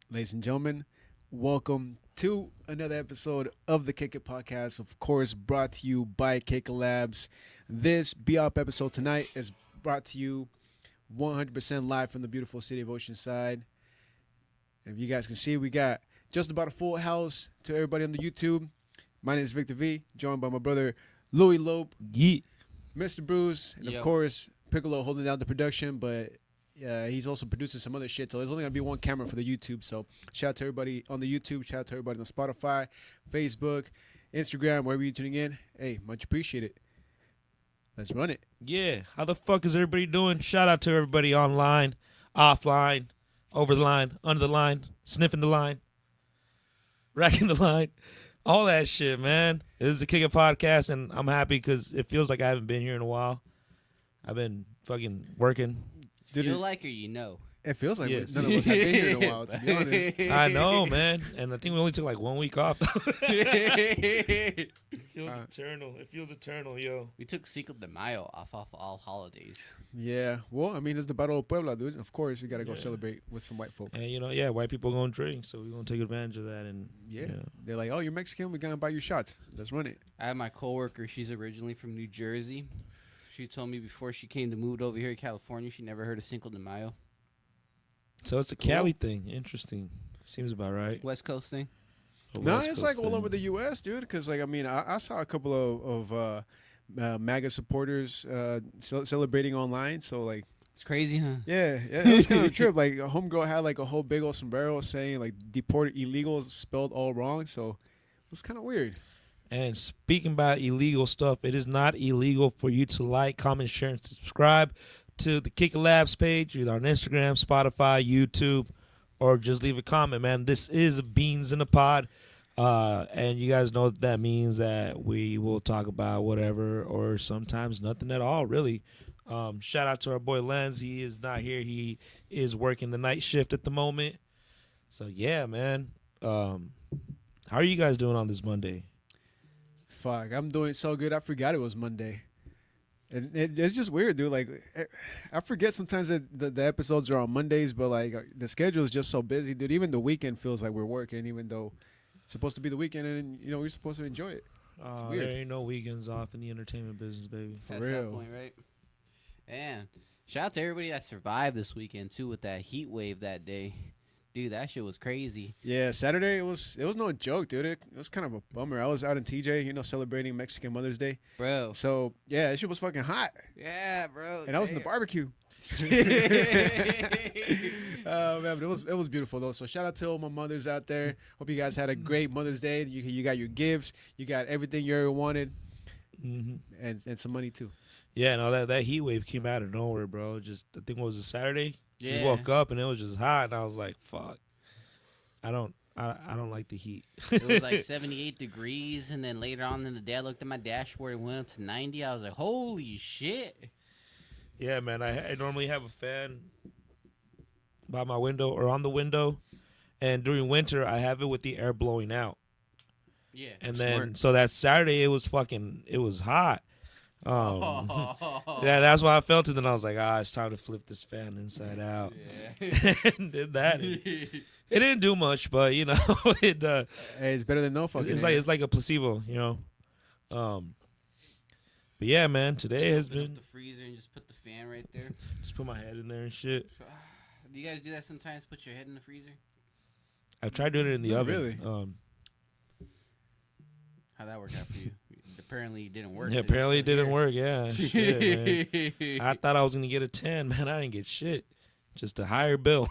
Ladies and gentlemen, welcome to another episode of the Kick It Podcast. Of course, brought to you by Kick It Labs. This BIAP episode tonight is brought to you 100% live from the beautiful city of Oceanside. And if you guys can see, we got just about a full house to everybody on the YouTube. My name is Victor V, joined by my brother Louis Lope, Mr. Bruce, and of course, Piccolo holding down the production, but he's also producing some other shit, so there's only going to be one camera for the YouTube. So shout out to everybody on the YouTube, shout out to everybody on Spotify, Facebook, Instagram, wherever you're tuning in. Hey, much appreciated. Let's run it. Yeah, how the fuck is everybody doing? Shout out to everybody online, offline, over the line, under the line, sniffing the line, racking the line, all that shit, man. This is the Kick It Podcast, and I'm happy because it feels like I haven't been here in a while. I've been fucking working. Feel like or you know? It feels like Yes. none of us have been here in a while, to be honest. I know, man, and I think we only took like 1 week off. It feels eternal. It feels eternal, yo. We took Cinco de Mayo off all holidays. Yeah, well, I mean, it's the Battle of Puebla, dude. Of course, you got to go celebrate with some white folk. And, white people going to drink, so we're going to take advantage of that. And They're like, oh, you're Mexican? We're going to buy you shots. Let's run it. I had my coworker. She's originally from New Jersey. She told me before she came to move over here to California, she never heard of Cinco de Mayo. So it's a Cali thing. Interesting. Seems about right. West Coast thing. No, it's like all over the U.S., dude. Because, like, I mean, I saw a couple of MAGA supporters celebrating online. So, like, it's crazy, huh? Yeah, it was kind of a trip. Like, a homegirl had, like, a whole big old sombrero saying, like, deported illegals spelled all wrong. So, it was kind of weird. And speaking about illegal stuff, it is not illegal for you to like, comment, share, and subscribe to the Kick It Labs page, either on Instagram, Spotify, YouTube, or just leave a comment, man. This is Beans in a Pod, and you guys know what that means, that we will talk about whatever or sometimes nothing at all, really. Shout out to our boy Lenz. He is not here. He is working the night shift at the moment. So, yeah, man. How are you guys doing on this Monday? Fuck, I'm doing so good. I forgot it was Monday. And it's just weird, dude. Like, I forget sometimes that the episodes are on Mondays, but, like, the schedule is just so busy, dude. Even the weekend feels like we're working, even though it's supposed to be the weekend, and, we're supposed to enjoy it. It's weird. There ain't no weekends off in the entertainment business, baby. That's real. that point, right? And shout out to everybody that survived this weekend, too, with that heat wave that day. Dude, that shit was crazy. Yeah, Saturday, it was no joke, dude. It was kind of a bummer. I was out in TJ, celebrating Mexican Mother's Day. Bro. So, yeah, that shit was fucking hot. Yeah, bro. And I was in the barbecue. Man, but it was beautiful, though. So, shout out to all my mothers out there. Hope you guys had a great Mother's Day. You got your gifts. You got everything you ever wanted. Mm-hmm. And some money, too. Yeah, no, that heat wave came out of nowhere, bro. Just, I think it was a Saturday. Yeah. Just woke up and it was just hot, and I was like, "Fuck, I don't like the heat." It was like 78 degrees, and then later on in the day, I looked at my dashboard and went up to 90. I was like, "Holy shit!" Yeah, man. I normally have a fan by my window or on the window, and during winter I have it with the air blowing out. Yeah. And then so that Saturday it was hot. Yeah, that's why I felt it. Then I was like, it's time to flip this fan inside out. Yeah. And did that. It didn't do much, but it. Hey, it's better than no fucking. It's like a placebo, But yeah, man, today has Open been. up the freezer and just put the fan right there. Just put my head in there and shit. Do you guys do that sometimes? Put your head in the freezer? I've tried doing it in the Not oven. really. How'd that work out for you? Apparently it didn't work. Yeah, apparently it didn't work. Yeah, shit, man. I thought I was gonna get a 10, man. I didn't get shit. Just a higher bill.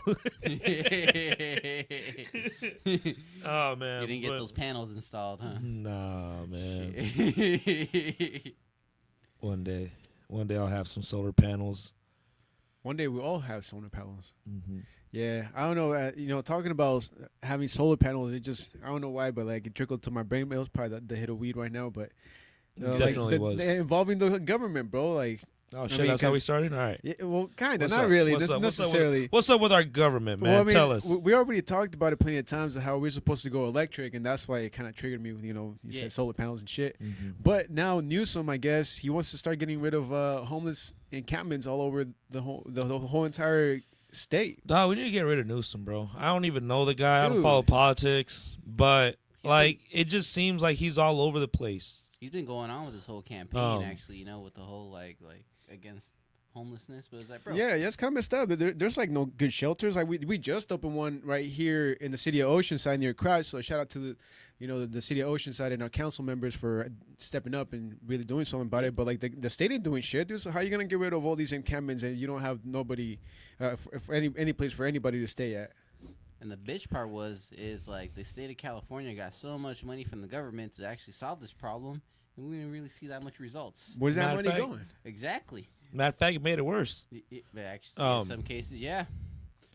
Oh man, You didn't get those panels installed, huh? Nah, man. Shit. One day I'll have some solar panels. One day we all have solar panels. Mm-hmm. Yeah, I don't know. Talking about having solar panels, I don't know why, but like it trickled to my brain. It was probably the hit of weed right now, but Definitely was. Involving the government, bro. Like, Oh shit, mean, that's how we started. All right. yeah, well, kind of, What's not up? really, What's not up? necessarily. What's up with our government, man? Well, I mean, Tell us. We already talked about it plenty of times of how we're supposed to go electric, and that's why it kind of triggered me. You said solar panels and shit. Mm-hmm. But now Newsom, I guess, he wants to start getting rid of homeless encampments all over the whole entire state. Dog, we need to get rid of Newsom, bro. I don't even know the guy. I don't Dude. follow politics, but He's like it just seems like he's all over the place. He's been going on with this whole campaign, actually, with the whole like against homelessness. But it's like, bro, Yeah, that's kind of messed up. There's like no good shelters. Like we just opened one right here in the city of Oceanside near Crouch. So shout out to the city of Oceanside and our council members for stepping up and really doing something about it. But like the state ain't doing shit, dude. So how are you gonna get rid of all these encampments and you don't have nobody for any place for anybody to stay at? And the bitch part is like the state of California got so much money from the government to actually solve this problem, and we didn't really see that much results. Where's that Matter of money fact- going? Exactly. Matter of fact, it made it worse. But actually, in some cases, yeah,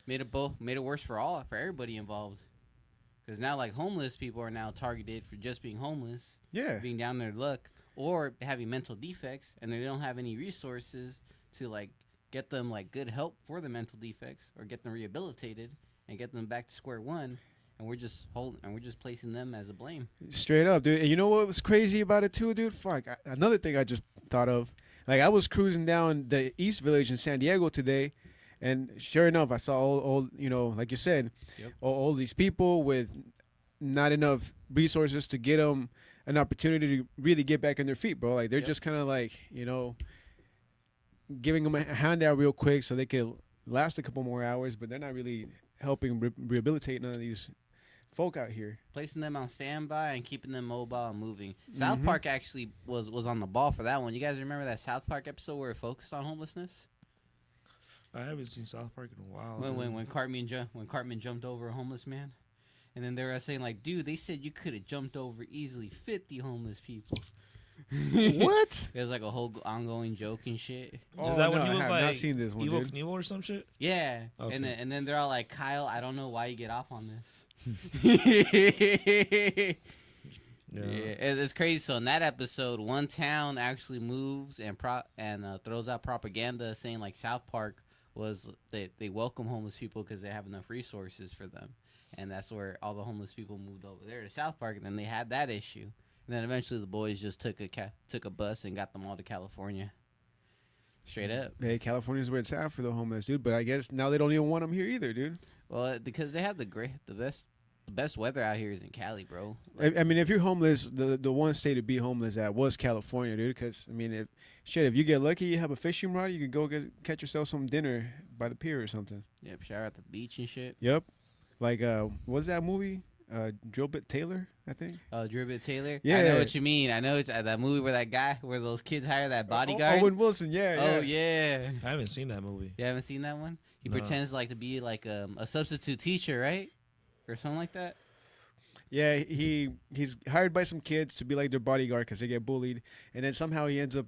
made it worse for everybody involved. Because now, like, homeless people are now targeted for just being homeless, Yeah. being down their luck, or having mental defects, and they don't have any resources to like get them like good help for the mental defects or get them rehabilitated and get them back to square one. And we're just placing them as a blame. Straight up, dude. And you know what was crazy about it too, dude? Fuck. Another thing I just thought of. Like I was cruising down the East Village in San Diego today, and sure enough, I saw all like you said, Yep. all these people with not enough resources to get them an opportunity to really get back on their feet, bro. Like they're Yep. just kind of like giving them a handout real quick so they could last a couple more hours, but they're not really helping rehabilitate none of these folk out here. Placing them on standby and keeping them mobile and moving. South Park actually was on the ball for that one. You guys remember that South Park episode where it focused on homelessness? I haven't seen South Park in a while. When Cartman jumped over a homeless man, and then they were saying like, dude, they said you could have jumped over easily 50 homeless people. What? It was like a whole ongoing joke and shit. Is that when no, he I was have like not seen this one, Evil dude. Knievel or some shit? Yeah, Okay. and then they're all like, Kyle, I don't know why you get off on this. Yeah. Yeah, it's crazy. So in that episode, one town actually moves and throws out propaganda saying like South Park was they welcome homeless people because they have enough resources for them, and that's where all the homeless people moved over there to South Park, and then they had that issue, and then eventually the boys just took a bus and got them all to California. Straight up. Hey, California's where it's at for the homeless, dude. But I guess now they don't even want them here either, dude. Well, because they have the best weather out here is in Cali, bro. I mean, if you're homeless, the one state to be homeless at was California, dude. Because I mean, if you get lucky, you have a fishing rod, you could go catch yourself some dinner by the pier or something. Yep, shower at the beach and shit. Yep. Like, what's that movie? Drillbit Taylor, I think. Oh, Drillbit Taylor. Yeah. I know what you mean. I know it's that movie where those kids hire that bodyguard. Owen Wilson, yeah. Oh yeah. I haven't seen that movie. You haven't seen that one? He No. pretends like to be like a substitute teacher, right? Or something like that. Yeah, he's hired by some kids to be like their bodyguard because they get bullied, and then somehow he ends up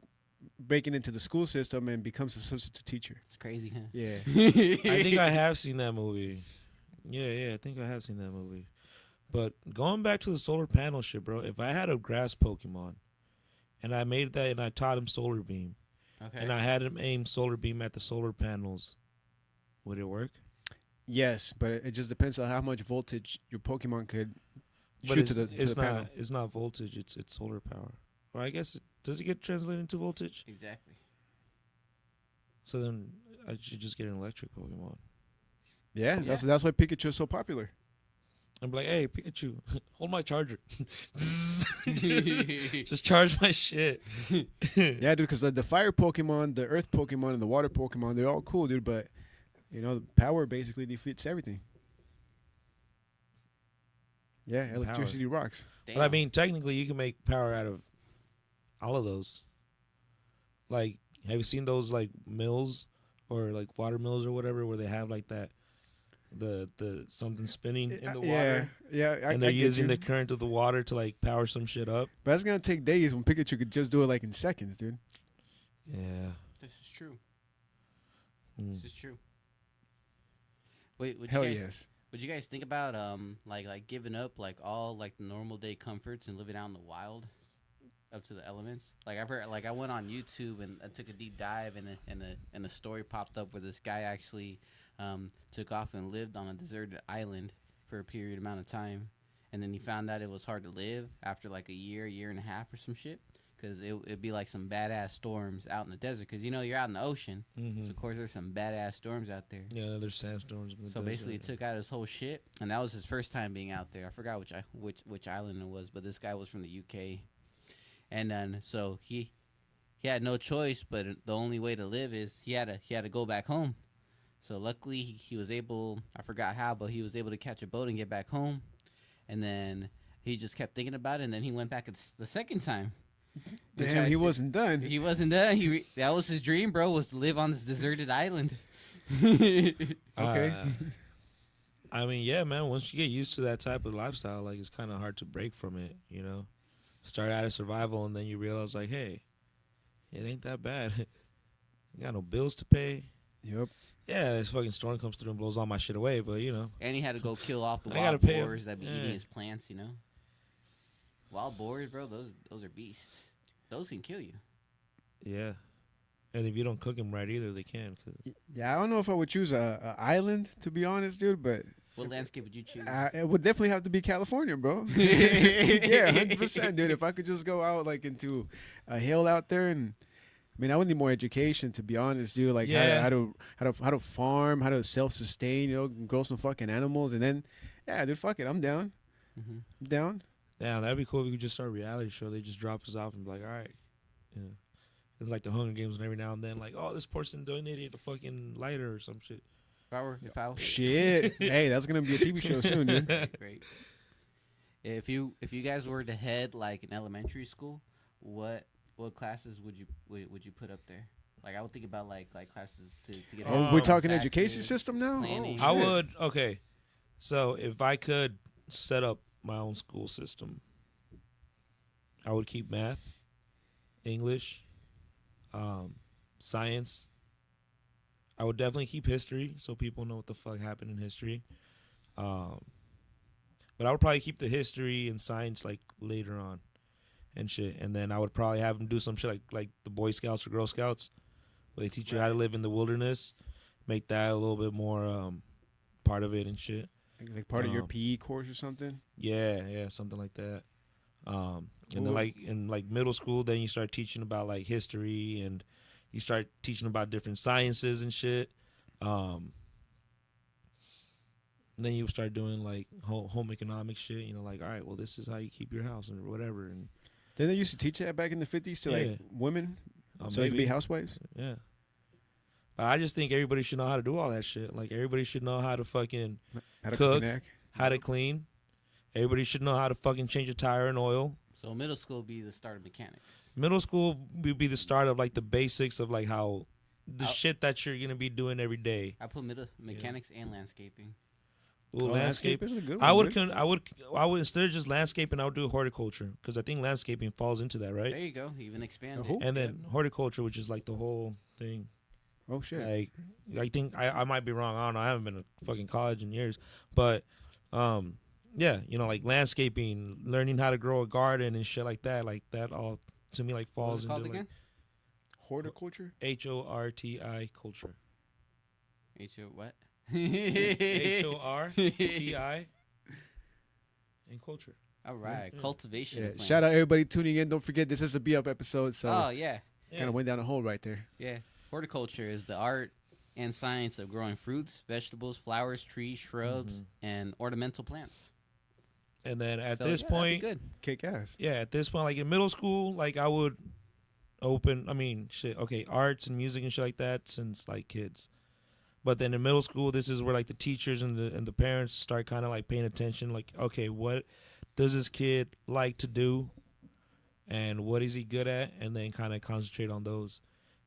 breaking into the school system and becomes a substitute teacher. It's crazy, huh? Yeah. I think I have seen that movie. Yeah, I think I have seen that movie. But going back to the solar panel shit, bro, if I had a grass Pokemon and I made that and I taught him Solar Beam Okay. and I had him aim Solar Beam at the solar panels, would it work? Yes, but it just depends on how much voltage your Pokemon could But shoot to the panel. It's not voltage, it's solar power. Or I guess does it get translated into voltage? Exactly. So then I should just get an electric Pokemon. Yeah, that's why Pikachu is so popular. I'm like, hey, Pikachu, hold my charger. Just charge my shit. Yeah, dude, because the fire Pokemon, the earth Pokemon, and the water Pokemon, they're all cool, dude, but, the power basically defeats everything. Yeah, electricity rocks. Damn. But I mean, technically, you can make power out of all of those. Like, have you seen those like mills or like water mills or whatever, where they have like that, the something spinning in the water, Yeah, and they're I get using you. the current of the water to like power some shit up. But that's gonna take days when Pikachu could just do it like in seconds, dude. Yeah. This is true. Mm. This is true. Wait, Hell yes. Would you guys think about like giving up like all like the normal day comforts and living out in the wild, up to the elements? Like I've heard, like I went on YouTube and I took a deep dive and a story popped up where this guy actually took off and lived on a deserted island for a period amount of time, and then he found out it was hard to live after like a year and a half or some shit, because it'd be like some badass storms out in the desert. Because you're out in the ocean, so of course there's some badass storms out there. Yeah, there's sandstorms. So basically, it took out his whole shit, and that was his first time being out there. I forgot which island it was, but this guy was from the UK, and then so he had no choice, but the only way to live is he had to go back home. So luckily, he was able. I forgot how, but he was able to catch a boat and get back home, and then he just kept thinking about it, and then he went back the second time. Damn, he wasn't done. He wasn't done. That was his dream, bro, was to live on this deserted island. Okay. I mean, yeah, man. Once you get used to that type of lifestyle, like it's kind of hard to break from it. Start out of survival, and then you realize, like, hey, it ain't that bad. You got no bills to pay. Yep. Yeah, this fucking storm comes through and blows all my shit away, but And he had to go kill off the I gotta wild pay him. boars that be eating his plants. Wild boars, bro. Those are beasts. Those can kill you. Yeah. And if you don't cook them right either, they can. Yeah, I don't know if I would choose a island, to be honest, dude, but What landscape would you choose? it would definitely have to be California, bro. Yeah, 100%, dude. If I could just go out like into a hill out there, and I mean, I would need more education, to be honest, dude. Like how to farm, how to self-sustain, grow some fucking animals, and then yeah, dude, fuck it, I'm down. Mm-hmm. I'm down. Yeah, that'd be cool if we could just start a reality show. They just drop us off and be like, all right. It's like the Hunger Games, and every now and then, like, oh, this person donated a fucking lighter or some shit. If I were Shit. Hey, that's gonna be a TV show soon, dude. Great. If you guys were to head like an elementary school, what classes would you put up there? Like I would think about like classes to get. Oh, we're talking taxes, education system now. planning. Oh, I shit. would, okay. So if I could set up my own school system, I would keep math, English, science. I would definitely keep history so people know what the fuck happened in history. But I would probably keep the history and science like later on and shit. And then I would probably have them do some shit like the Boy Scouts or Girl Scouts, where they teach you how to live in the wilderness. Make that a little bit more part of it and shit. Like part of your PE course or something. Yeah, something like that. And then like in like middle school, then you start teaching about like history, and you start teaching about different sciences and shit. And then you start doing like home economics shit. Like, all right, well, this is how you keep your house or whatever. And Didn't they used to teach that back in the 50s to like women, so they could be maybe. housewives? Yeah. But I just think everybody should know how to do all that shit. Like everybody should know how to fucking How to cook, connect. how to clean. Everybody should know how to fucking change a tire and oil. So middle school would be the start of mechanics. Middle school would be the start of like the basics of like how the shit that you're gonna be doing every day. I put middle mechanics and landscaping. Ooh, landscape. is a good one. I would dude. instead of just landscaping, I would do horticulture because I think landscaping falls into that, right? There you go. Even expand Oh, it. And then horticulture, which is like the whole thing. Oh shit. Like, I think I might be wrong. I don't know. I haven't been to fucking college in years, but yeah, like landscaping, learning how to grow a garden and shit like that all to me like What was falls it called into again? Horticulture. like HORTI culture. What? HORTI and culture. All right, Yeah. cultivation. Yeah. of plants. Shout out everybody tuning in. Don't forget this is a BIAP episode, so Oh yeah, kind of went down a hole right there. yeah. Horticulture is the art and science of growing fruits, vegetables, flowers, trees, shrubs, and ornamental plants. And then at So, this yeah, that'd be point, good. Kick ass. yeah, at this point, like in middle school, like I would arts and music and shit like that since like kids. But then in middle school, this is where like the teachers and the parents start kind of like paying attention. Like, okay, what does this kid like to do, and what is he good at, and then kind of concentrate on those.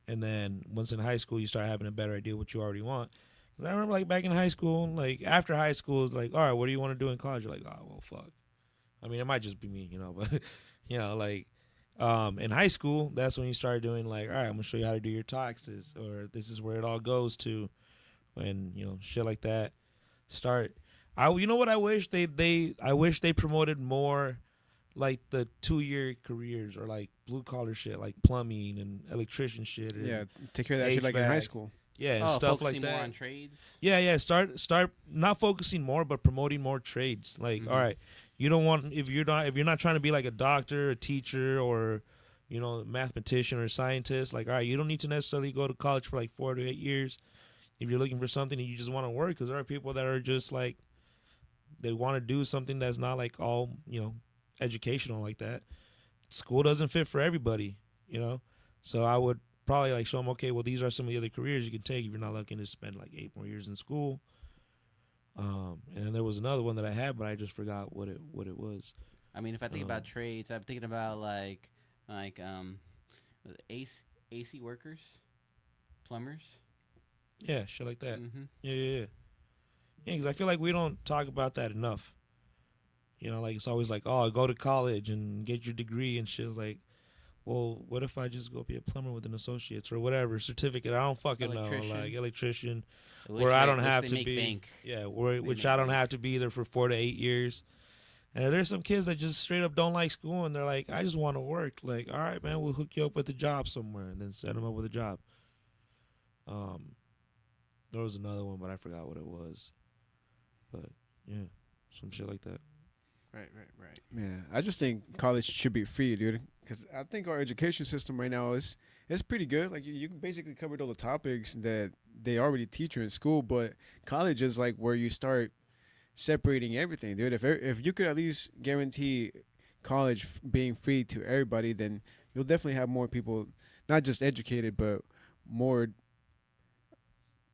And then once in high school, you start having a better idea what you already want. 'Cause I remember like back in high school, like after high school, it's like, all right, what do you want to do in college? You're like, oh well, fuck. I mean, it might just be me, but like in high school, that's when you start doing like, all right, I'm gonna show you how to do your taxes, or this is where it all goes to. When shit like that start, what I wish I wish they promoted more, like the 2-year careers or like blue collar shit, like plumbing and electrician shit. Or, Yeah, take care of that shit like in high HVAC. school. yeah, and stuff like focusing that. more on trades. Yeah. Start not focusing more, but promoting more trades. Like, all right, you don't want if you're not trying to be like a doctor, a teacher, or mathematician or a scientist. Like, all right, you don't need to necessarily go to college for like 4 to 8 years if you're looking for something and you just want to work. Because there are people that are just like, they want to do something that's not like all, educational like that. School doesn't fit for everybody, So I would probably like show them, okay, well, these are some of the other careers you can take if you're not looking to spend like 8 more years in school. And then there was another one that I had, but I just forgot what it was. I mean, if I think about trades, I'm thinking about like AC workers, plumbers. Yeah, shit like that. Mm-hmm. Yeah, because I feel like we don't talk about that enough. Like it's always like, oh, go to college and get your degree and shit. Like, well, what if I just go be a plumber with an associate's or whatever certificate? I don't fucking know. Like electrician, where I don't have to be. Bank. Yeah, which I don't have to be there for 4 to 8 years. And there's some kids that just straight up don't like school and they're like, I just want to work. Like, all right, man, we'll hook you up with a job somewhere and then set them up with a job. There was another one, but I forgot what it was. But yeah, some shit like that. Right. Man, I just think college should be free, dude. Because I think our education system right now is pretty good. Like you basically covered all the topics that they already teach you in school, but college is like where you start separating everything, dude. If you could at least guarantee college being free to everybody, then you'll definitely have more people, not just educated, but more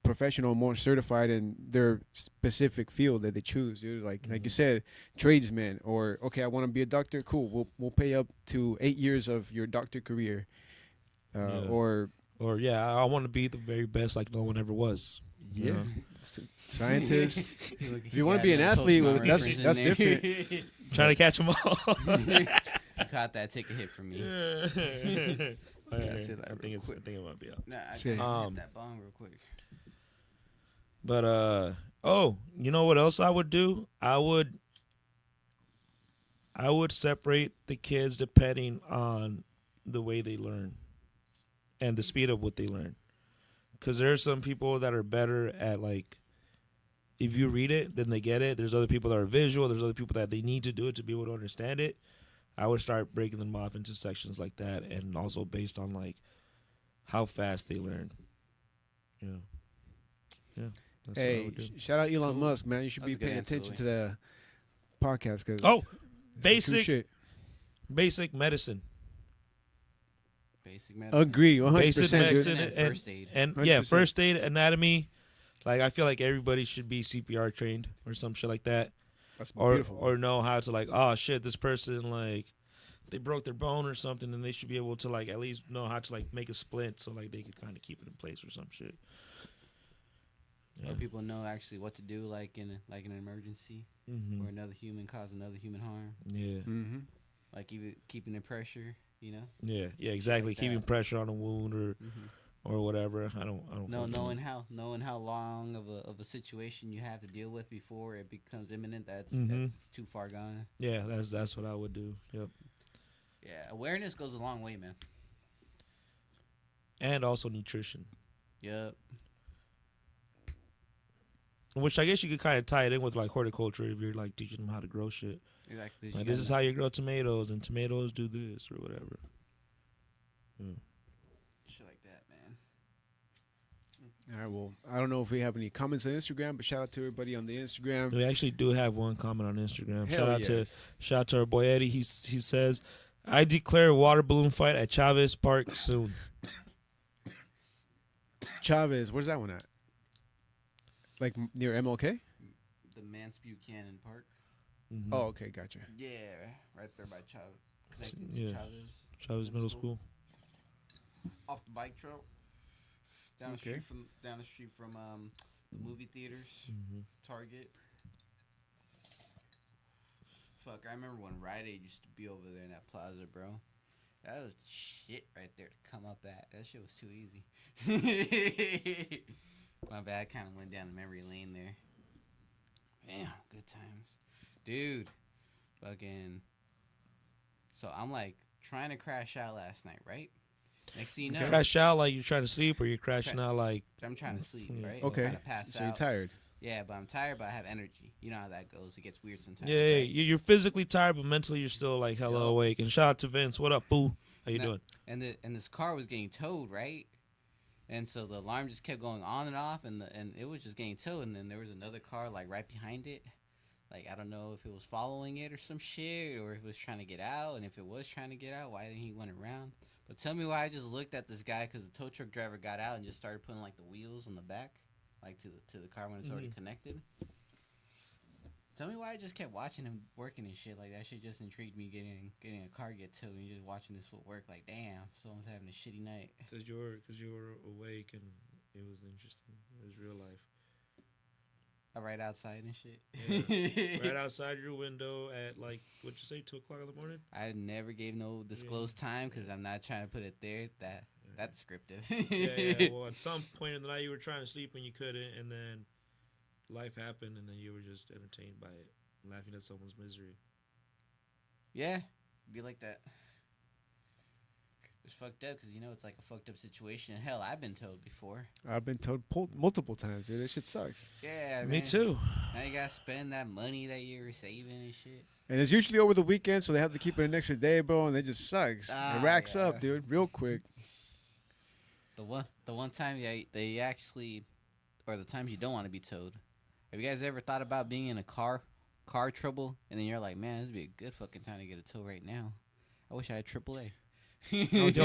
professional, more certified in their specific field that they choose, dude. Like you said, tradesmen, or okay, I want to be a doctor. Cool, we'll pay up to 8 years of your doctor career, or I want to be the very best, like no one ever was. Yeah, scientist. If you want to be an athlete, well, that's different. Trying to catch them all. You caught that. Take a hit from me. I think it might be up. Nah, I gotta hit that bong real quick. But you know what else I would do? I would separate the kids depending on the way they learn and the speed of what they learn. Because there are some people that are better at, like, if you read it, then they get it. There's other people that are visual. There's other people that they need to do it to be able to understand it. I would start breaking them off into sections like that, and also based on, like, how fast they learn. Yeah. Hey, shout out Elon Musk, man. You should be paying attention to the podcast. Cause basic medicine. Basic medicine. Agree, 100%. Basic medicine and first aid. And 100%. First aid, anatomy. Like, I feel like everybody should be CPR trained or some shit like that. That's beautiful. Or know how to, like, oh shit, this person, like, they broke their bone or something, and they should be able to, like, at least know how to, like, make a splint so, like, they could kind of keep it in place or some shit. Yeah. Or people know actually what to do, like in an emergency, where another human caused another human harm. Yeah. Mm-hmm. Like even keeping the pressure, Yeah, exactly. Like keeping pressure on a wound or whatever. I don't. Knowing how long of a situation you have to deal with before it becomes imminent. That's too far gone. Yeah, that's what I would do. Yep. Yeah, awareness goes a long way, man. And also nutrition. Yep. Which I guess you could kind of tie it in with like horticulture if you're like teaching them how to grow shit. Exactly. Like this is how you grow tomatoes, and tomatoes do this or whatever. Shit like that, man. All right. Well, I don't know if we have any comments on Instagram, but shout out to everybody on the Instagram. We actually do have one comment on Instagram. Hell Shout out to our boy Eddie. He says, "I declare a water balloon fight at Chavez Park soon." Chavez, where's that one at? Like near MLK? The Mance Buchanan Park. Oh, okay, gotcha. Yeah, right there by Chavez. Connected to Chavez Middle School. Off the bike trail. Down the street from the movie theaters. Target. Fuck, I remember when Rite Aid used to be over there in that plaza, bro. That was the shit right there to come up at. That shit was too easy. My bad, I kind of went down the memory lane there. Damn, good times. Dude, fucking. So I'm like trying to crash out last night, right? Next thing you know. Crash out like you're trying to sleep, or you're crashing out like. I'm trying to sleep, right? Okay. I'm trying to pass so out. you're tired. Yeah, but I'm tired, but I have energy. You know how that goes. It gets weird sometimes. Yeah, right? you're physically tired, but mentally you're still like hella awake. And shout out to Vince. What up, fool? How you doing? And this car was getting towed, right? And so the alarm just kept going on and off, and it was just getting towed. And then there was another car like right behind it. Like, I don't know if it was following it or some shit, or if it was trying to get out. And if it was trying to get out, why didn't he went around? But tell me why I just looked at this guy, because the tow truck driver got out and just started putting like the wheels on the back, like to the car when it's already connected. Tell me why I just kept watching him working and shit. Like, that shit just intrigued me, getting a car get towed and just watching this foot work. Like, damn, someone's having a shitty night. Because you were awake and it was interesting. It was real life. Right outside and shit. Yeah. Right outside your window at like, what'd you say, 2 o'clock in the morning? I never gave no disclosed time because I'm not trying to put it there. That's descriptive. Yeah. Well, at some point in the night you were trying to sleep and you couldn't, and then life happened, and then you were just entertained by it, laughing at someone's misery. Yeah, be like that. It's fucked up because, it's like a fucked up situation. Hell, I've been told before. I've been told multiple times, dude. That shit sucks. Yeah, Me man. too. Now you gotta spend that money that you're saving and shit. And it's usually over the weekend, so they have to keep it an extra day, bro, and it just sucks. It racks up, dude, real quick. The one time they actually, or the times you don't want to be towed. Have you guys ever thought about being in a car trouble, and then you're like, man, this would be a good fucking time to get a tow right now. I wish I had AAA. Oh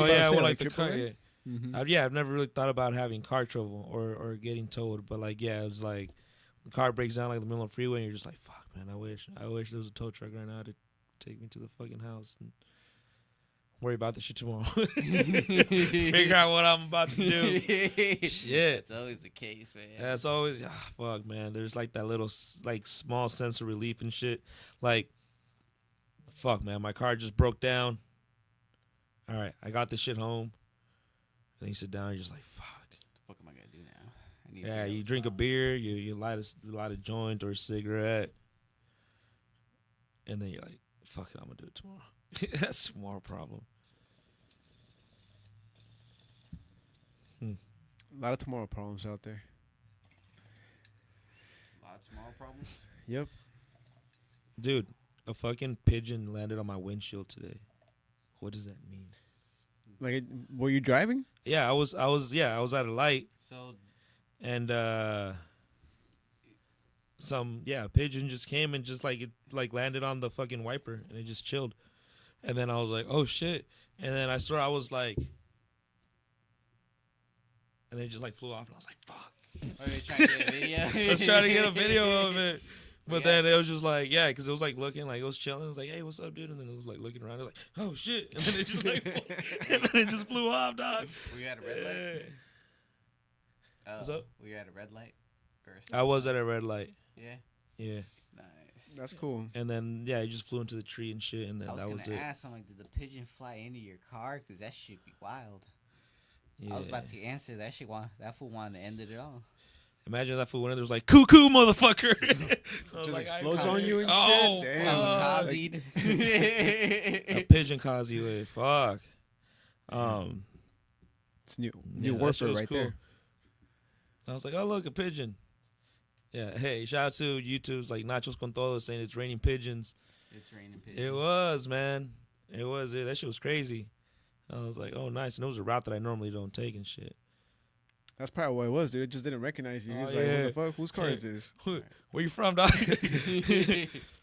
yeah, well, like the car. AAA? Yeah. Mm-hmm. I've never really thought about having car trouble or getting towed, but like, yeah, it's like the car breaks down like in the middle of the freeway, and you're just like, fuck, man, I wish there was a tow truck right now to take me to the fucking house and worry about this shit tomorrow. Figure out what I'm about to do. Shit. It's always the case, man. That's always, fuck, man. There's like that little, like, small sense of relief and shit. Like, fuck, man, my car just broke down. All right, I got this shit home. And you sit down and you're just like, fuck. What the fuck am I going to do now? Yeah, you drink a beer, you light a joint or a cigarette. And then you're like, fuck it, I'm going to do it tomorrow. That's a tomorrow problem. A lot of tomorrow problems out there. A lot of tomorrow problems? Yep. Dude, a fucking pigeon landed on my windshield today. What does that mean? Like, were you driving? Yeah, I was at a light. So, And a pigeon just came and just like it like landed on the fucking wiper and it just chilled. And then I was like, oh shit. And then I swear I was like, and then it just like flew off and I was like, fuck. are you trying to get a video? I was trying to get a video of it. But Yeah. then it was just like, yeah, because it was like looking like it was chilling. It was like, hey, what's up, dude? And then it was like looking around. It was like, oh shit. And then it just like, and then it just flew off, dog. Were you at a red light? Oh, What's up? Were you at a red light? Or a I was at a red light. Yeah. Yeah. Nice. That's cool. And then, yeah, it just flew into the tree and shit. And then I was that was gonna it. ask, I'm like, did the pigeon fly into your car? Because that shit be wild. Yeah. I was about to answer that shit. That fool wanted to end it all. Imagine that fool went in there was like, cuckoo, motherfucker. I was Just like, explodes I- on you and Oh, shit. fuck. Damn. A pigeon causeway. Fuck. It's new Yeah, that shit warfare was right cool. there. I was like, oh, look, a pigeon. Yeah, hey, shout out to YouTube's like Nachos Con Todo saying it's raining pigeons. It's raining pigeons. It was, man. It was. That shit was crazy. I was like, oh, nice. And it was a route that I normally don't take and shit. That's probably what it was, dude. It just didn't recognize you. He Oh, was like, yeah. what the fuck? Whose car is this? Where you from, dog?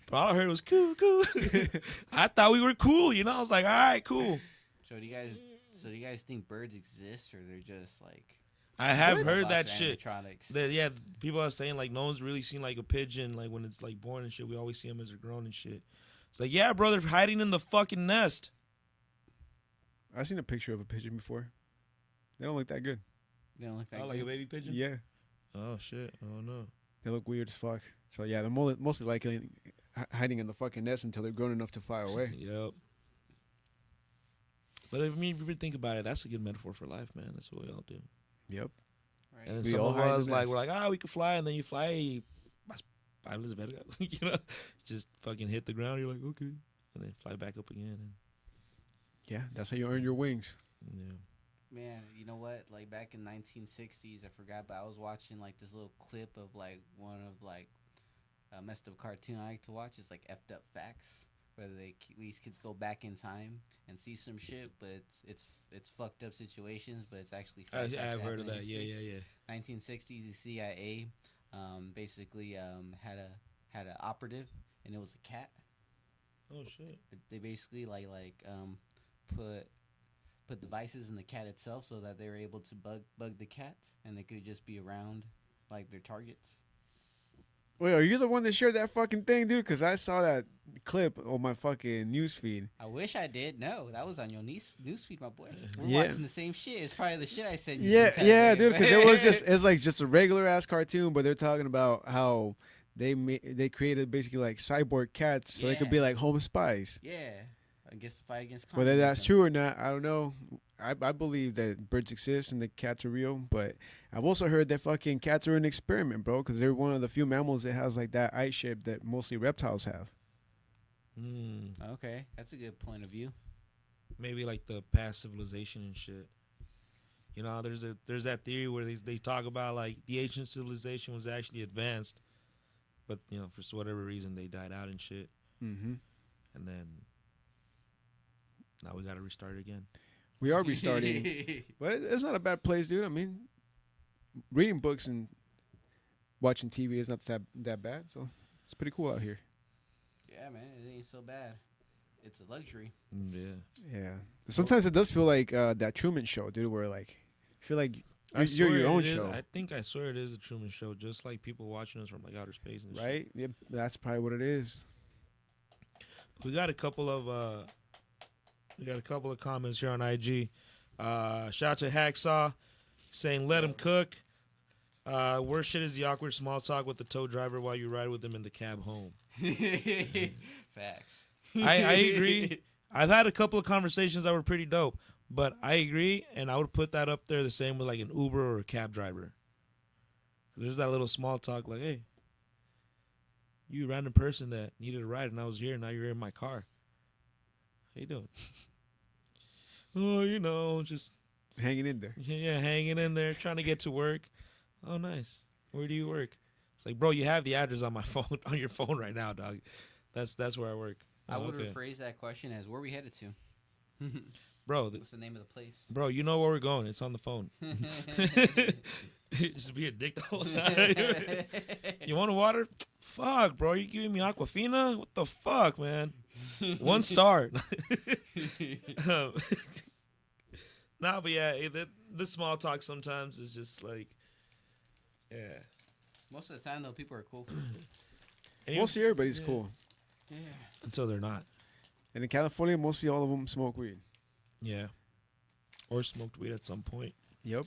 But all I heard was cool. I thought we were cool, you know? I was like, all right, cool. So do you guys think birds exist, or they're just like? I have What? heard that lots of shit. animatronics? Yeah, people are saying like no one's really seen like a pigeon like when it's like born and shit. We always see them as they're grown and shit. It's like, yeah, bro, they're hiding in the fucking nest. I've seen a picture of a pigeon before. They don't look that good. They don't look that Oh, like a good. baby pigeon? Yeah. Oh shit. Oh no. They look weird as fuck. So, yeah, they're mostly likely hiding in the fucking nest until they're grown enough to fly away. Yep. But if you really think about it, that's a good metaphor for life, man. That's what we all do. Yep. Right. And then We some all of hide in the us like nest. we're like, we can fly, and then you fly, you know, just fucking hit the ground. You're like, okay, and then fly back up again. And Yeah, that's how you earn your wings. yeah. Man, you know what? Like back in 1960s, I forgot, but I was watching like this little clip of like one of like a messed up cartoon I like to watch. It's like effed up facts, where these kids go back in time and see some shit, but it's fucked up situations, but it's actually facts. I've heard of that. Yeah, yeah, yeah. 1960s, the CIA basically had an operative, and it was a cat. Oh shit. They basically put devices in the cat itself so that they were able to bug the cat, and they could just be around like their targets. Wait, are you the one that shared that fucking thing, dude? Because I saw that clip on my fucking newsfeed. I wish I did. No, that was on your newsfeed, my boy. We're Yeah. watching the same shit. It's probably the shit I sent you. Yeah, sometime, yeah, right? dude. Because it's like just a regular ass cartoon, but they're talking about how they created basically like cyborg cats, so they could Yeah. be like home spies. Yeah, I guess the fight against Whether that's communism. true or not, I don't know. I believe that birds exist and the cats are real, but I've also heard that fucking cats are an experiment, bro, because they're one of the few mammals that has like that eye shape that mostly reptiles have. Okay, that's a good point of view. Maybe like the past civilization and shit. You know, there's that theory where they talk about like the ancient civilization was actually advanced, but you know, for whatever reason they died out and shit, Mm-hmm. and then now we got to restart it again. We are restarting, but it's not a bad place, dude. I mean, reading books and watching TV is not that bad, so it's pretty cool out here. Yeah, man, it ain't so bad. It's a luxury. Yeah. Yeah. Sometimes it does feel like that Truman Show, dude, where like I feel like you're swear your own it is- show, I swear it is a Truman Show, just like people watching us from like outer space and shit. right? Yeah, that's probably what it is. We got a couple of comments here on IG. Shout out to Hacksaw saying let him cook. Worst shit is the awkward small talk with the tow driver while you ride with him in the cab home. Facts. I agree. I've had a couple of conversations that were pretty dope, but I agree, and I would put that up there the same with like an Uber or a cab driver. There's that little small talk like, hey, you random person that needed a ride and I was here, now you're in my car. How you doing? Oh, you know, just Hanging in there. yeah, hanging in there, trying to get to work. Oh, nice. Where do you work? It's like, bro, you have the address on my phone, on your phone right now, dog. That's where I work. I Oh, would okay. rephrase that question as, where we headed to? Bro, What's the name of the place? bro, you know where we're going. It's on the phone. Just be a dick the whole time. You want a water? Fuck, bro. You giving me Aquafina? What the fuck, man? 1 star. Nah, but yeah, the small talk sometimes is just like, yeah. Most of the time, though, people are cool. And Mostly everybody's yeah. cool. Yeah. until they're not. And in California, mostly all of them smoke weed. Yeah. Or smoked weed at some point. Yep.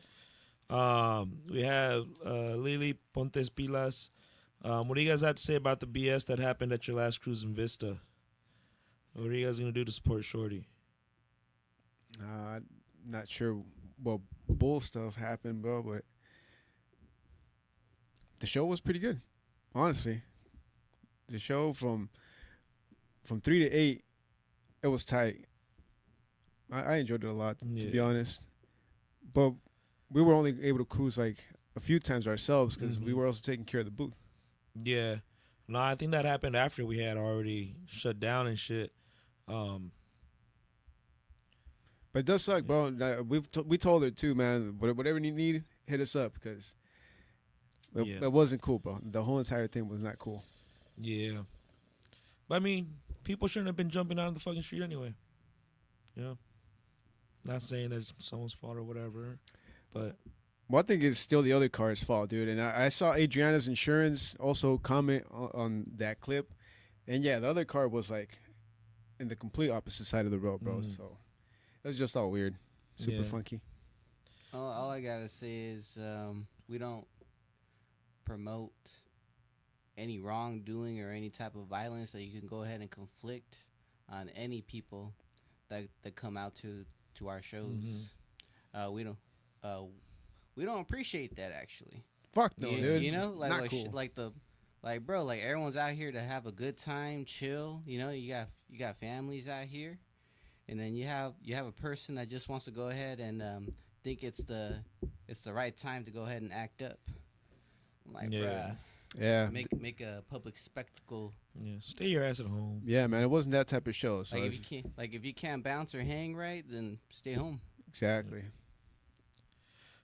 We have Lily Pontes Pilas. What do you guys have to say about the BS that happened at your last cruise in Vista? What are you guys going to do to support Shorty? Not sure what bull stuff happened, bro, but the show was pretty good, honestly. The show from 3 to 8, it was tight. I enjoyed it a lot, to be Yeah. honest. But we were only able to cruise like a few times ourselves because we Mhm. were also taking care of the booth. Yeah. No, I think that happened after we had already shut down and shit. But it does suck, bro. We told her too, man. Whatever you need, hit us up because Yeah. it wasn't cool, bro. The whole entire thing was not cool. Yeah. But I mean, people shouldn't have been jumping out of the fucking street anyway. You know? Not saying that it's someone's fault or whatever, but Well, I think it's still the other car's fault, dude. And I saw Adriana's insurance also comment on that clip. And yeah, the other car was like in the complete opposite side of the road, bro. Mhm. So it was just all weird. Super Yeah. funky. All I gotta say is we don't promote any wrongdoing or any type of violence that you can go ahead and conflict on any people that come out to our shows. We don't appreciate that actually. Fuck no, dude. You know, It's like not like, cool. bro, like everyone's out here to have a good time, chill. You know, you got families out here, and then you have a person that just wants to go ahead and think it's the right time to go ahead and act up. I'm like, Yeah. bruh, Yeah. make a public spectacle Yeah, stay your ass at home. Yeah, man, it wasn't that type of show. So If you can't bounce or hang right, then stay home. exactly.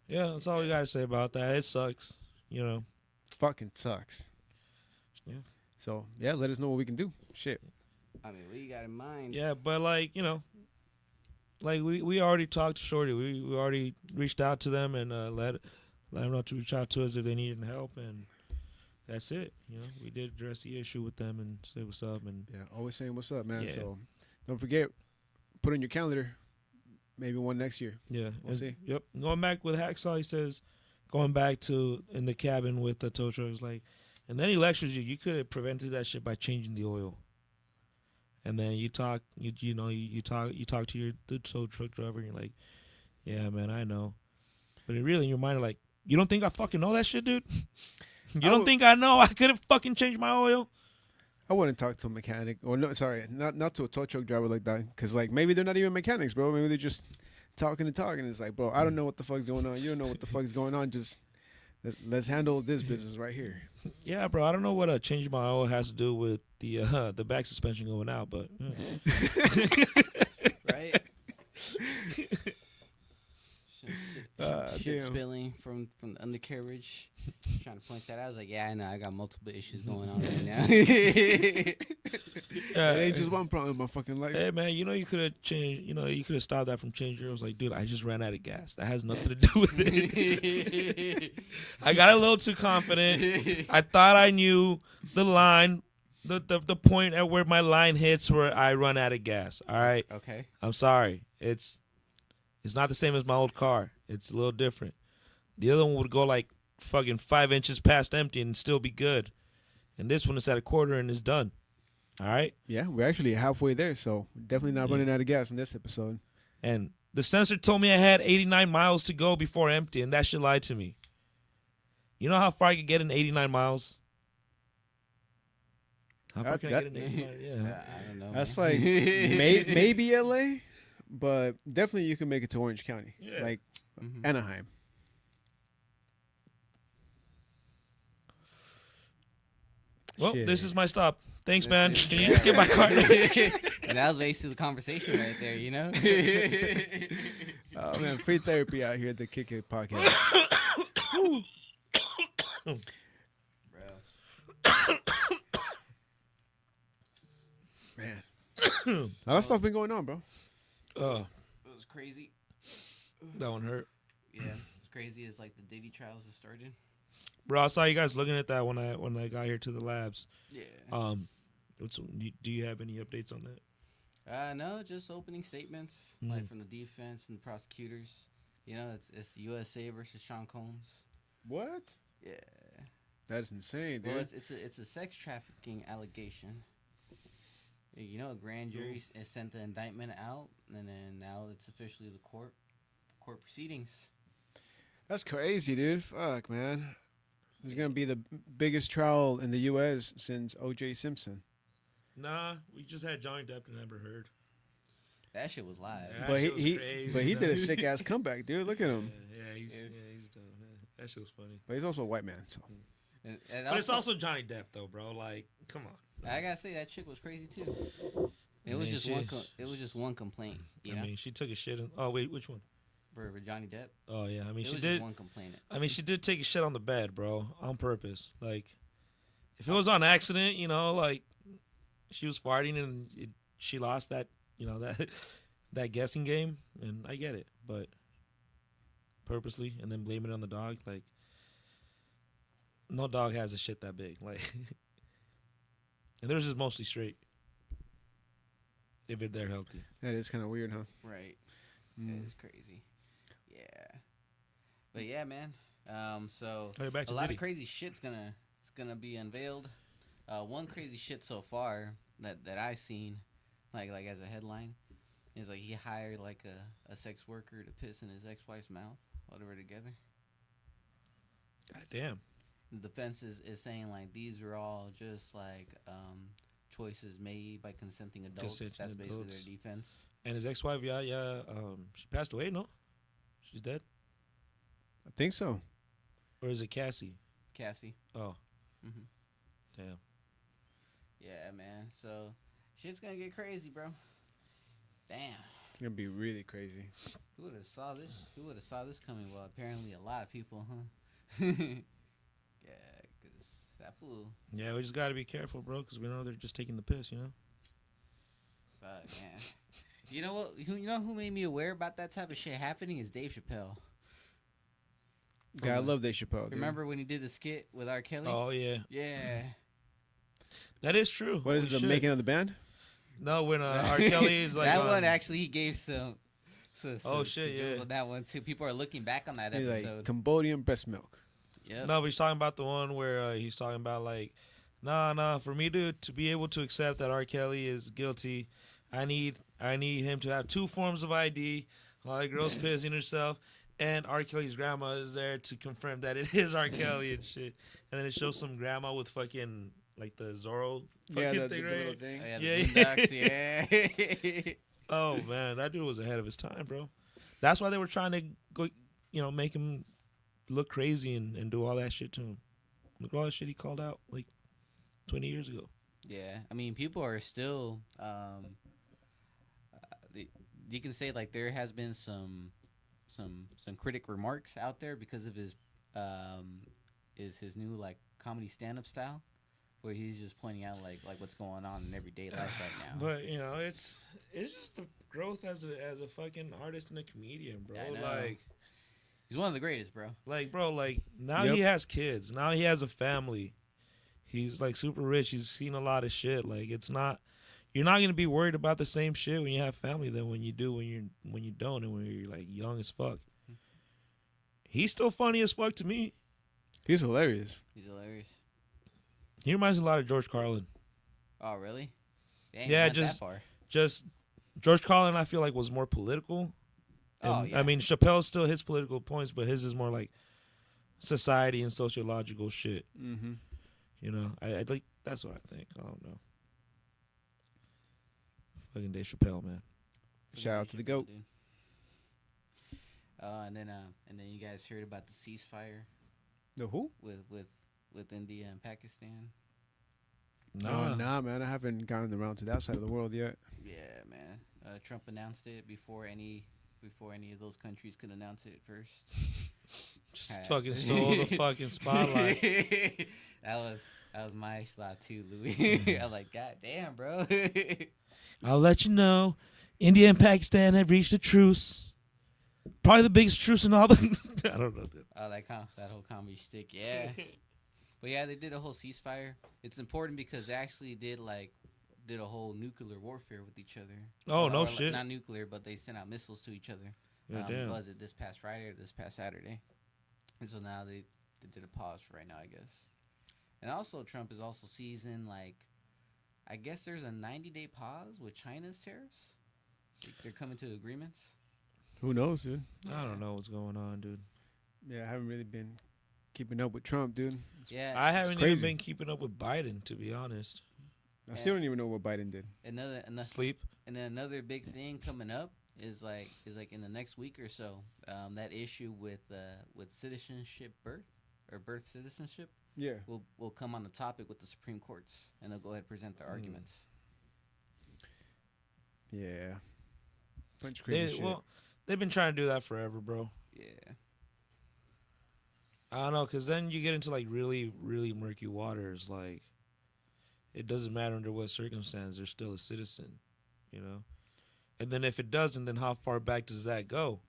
Yeah, that's all we gotta say about that. It sucks, you know. Fucking sucks. Yeah. So yeah, let us know what we can do. Shit. I mean, what you got in mind? Yeah, but like, you know, like we already talked to Shorty. We already reached out to them and let them know to reach out to us if they needed help, and that's it. You know, we did address the issue with them and say what's up. And Yeah, always saying what's up, man. Yeah. So don't forget, put in your calendar. Maybe one next year. yeah, We'll see. Yep, going back with Hacksaw, he says going back to in the cabin with the tow truck is like, and then he lectures you. You could have prevented that shit by changing the oil. And then you talk to the tow truck driver, and you're like, yeah, man, I know. But really, in your mind, you're like, you don't think I fucking know that shit, dude? You don't think I know I could have fucking changed my oil? I wouldn't talk to a mechanic, or no, sorry, not to a tow truck driver like that, because like maybe they're not even mechanics, bro. Maybe they're just talking and talking. It's like, bro, I don't know what the fuck's going on. You don't know what the fuck's going on. Just let's handle this business right here. Yeah, bro. I don't know what changing my oil has to do with the back suspension going out, but Right? Shit Damn. spilling from the undercarriage. Trying to point that out. I was like, yeah, I know. I got multiple issues going on right now. It ain't just one problem in my fucking life. Hey, man, you know you could have changed. You know you could have stopped that from changing. I was like, dude, I just ran out of gas. That has nothing to do with it. I got a little too confident. I thought I knew the line, the point at where my line hits where I run out of gas. All right. Okay. I'm sorry. It's not the same as my old car. It's a little different. The other one would go like fucking 5 inches past empty and still be good. And this one is at a quarter and is done. All right? Yeah, we're actually halfway there, so definitely not running out of gas in this episode. And the sensor told me I had 89 miles to go before empty, and that shit lied to me. You know how far I could get in 89 miles? How far can I get in 89 miles? Yeah. I don't know. That's man. like maybe LA, but definitely you can make it to Orange County, Yeah. like Mhm. Anaheim. Well, Shit. this is my stop. Thanks, man. This is- Can you just get my car? And that was basically the conversation right there, you know? Oh man, free therapy out here at the Kick It Podcast. Bro. Man, a lot of stuff been going on, bro. Oh, It was crazy. that one hurt. Yeah, it's crazy. It's like the Diddy trials have started. Bro, I saw you guys looking at that when I got here to the labs. Yeah. Do you have any updates on that? No, just opening statements, like from the defense and the prosecutors. You know, it's USA versus Sean Combs. What? Yeah. That is insane, dude. Well, it's a sex trafficking allegation. You know, a grand jury has sent the indictment out, and then now it's officially the court proceedings. That's crazy, dude. Fuck, man. This is gonna be the biggest trial in the U.S. since O.J. Simpson. Nah, we just had Johnny Depp and Amber Heard. That shit was live. Yeah. But shit was he crazy, did a though. sick ass comeback, dude. Look at him. Yeah, he's dope. Man. That shit was funny. But he's also a white man, so And But it's also Johnny Depp though, bro. Like, come on. I gotta say that chick was crazy too. It I was mean, just one. It was just one complaint. You know, I mean, she took a shit. Oh wait, which one? for Johnny Depp. Oh yeah, I mean It she was did. just one complaint. I mean she did take a shit on the bed, bro, on purpose. Like, if it was on accident, you know, like she was farting and she lost that, you know, that guessing game, and I get it, but purposely and then blaming it on the dog, like, no dog has a shit that big, like, and theirs is mostly straight. If they're healthy. that is kind of weird, huh? Right. Mm. It's crazy. Yeah. But yeah, man. So Oh, back to a lot Diddy. of crazy shit's gonna be unveiled. One crazy shit so far that I seen, like as a headline, is like he hired like a sex worker to piss in his ex-wife's mouth while they were together. God damn. The defense is saying like these are all just like choices made by consenting adults. Consenting That's basically adults. their defense. And his ex-wife, yeah, she passed away, no? She's dead? I think so. Or is it Cassie? Cassie. Oh, hmm damn. Yeah, man. So shit's gonna get crazy, bro. Damn. It's gonna be really crazy. Who would have saw this? Who would have saw this coming? Well, apparently a lot of people, huh? Yeah, cause that fool. Yeah, we just gotta be careful, bro, because we know they're just taking the piss, you know. Fuck, man. You know what? You know who made me aware about that type of shit happening is Dave Chappelle. Yeah, I love Dave Chappelle. Dude. Remember when he did the skit with R. Kelly? Oh yeah, Yeah. that is true. What is Holy the shit. making of the band? No, when R. Kelly is like that one actually he gave some Oh, shit, some yeah. on that one too. People are looking back on that He's episode. like Cambodian breast milk. Yep. No, but he's talking about the one where he's talking about like, nah, for me to be able to accept that R. Kelly is guilty, I need him to have 2 forms of ID while the girl's pissing herself, and R. Kelly's grandma is there to confirm that it is R. Kelly and shit. And then it shows some grandma with fucking like the Zorro fucking the thing, little right? thing. Oh, yeah, Yeah, the Boondocks, yeah. Oh man, that dude was ahead of his time, bro. That's why they were trying to go, make him look crazy and do all that shit to him. Look at all that shit he called out like 20 years ago. Yeah, I mean, people are still. You can say like there has been some critic remarks out there because of his new like comedy stand up style, where he's just pointing out like what's going on in everyday life right now. But it's just the growth as a fucking artist and a comedian, bro. I know. Like He's one of the greatest, bro. Now Yep. he has kids. Now he has a family. He's like super rich. He's seen a lot of shit. Like you're not gonna be worried about the same shit when you have family than when you do when you don't and when you're like young as fuck. He's still funny as fuck to me. He's hilarious. He's hilarious. He reminds me a lot of George Carlin. Oh, really? Dang, Yeah, not just- that far. Just George Carlin, I feel like was more political. And, Oh, yeah. I mean, Chappelle still hits political points, but his is more like society and sociological shit. Mm-hmm. I like that's what I think. I don't know. Fucking Dave Chappelle, man. Shout out to the GOAT. Dude. And then you guys heard about the ceasefire The who? with India and Pakistan. Oh, nah, man. I haven't gotten around to that side of the world yet. Yeah, man. Trump announced it before any of those countries could announce it first. Just fucking stole the fucking spotlight. that was my slot too, Louis. I'm like, God damn, bro. I'll let you know, India and Pakistan have reached a truce. Probably the biggest truce in all the. I don't know, dude. Oh, that whole comedy stick, yeah. But yeah, they did a whole ceasefire. It's important because they actually did a whole nuclear warfare with each other. Oh, no Or, shit. Not nuclear, but they sent out missiles to each other. Yeah, damn. Was it this past Friday or this past Saturday? And so now they did a pause for right now, I guess. And also, Trump is also seizing I guess there's a 90-day pause with China's tariffs. They're coming to agreements. Who knows, dude? I don't know what's going on, dude. Yeah, I haven't really been keeping up with Trump, dude. Yeah, I haven't even crazy. been keeping up with Biden, to be honest. I still don't even know what Biden did. another Sleep. And then another big thing coming up is like in the next week or so, that issue with citizenship birth citizenship Yeah. will come on the topic with the Supreme Courts, and they'll go ahead and present their arguments. Yeah. Bunch of crazy shit. They've been trying to do that forever, bro. Yeah, I don't know, because then you get into really, really murky waters. Like, it doesn't matter under what circumstance, they're still a citizen, And then if it doesn't, then how far back does that go?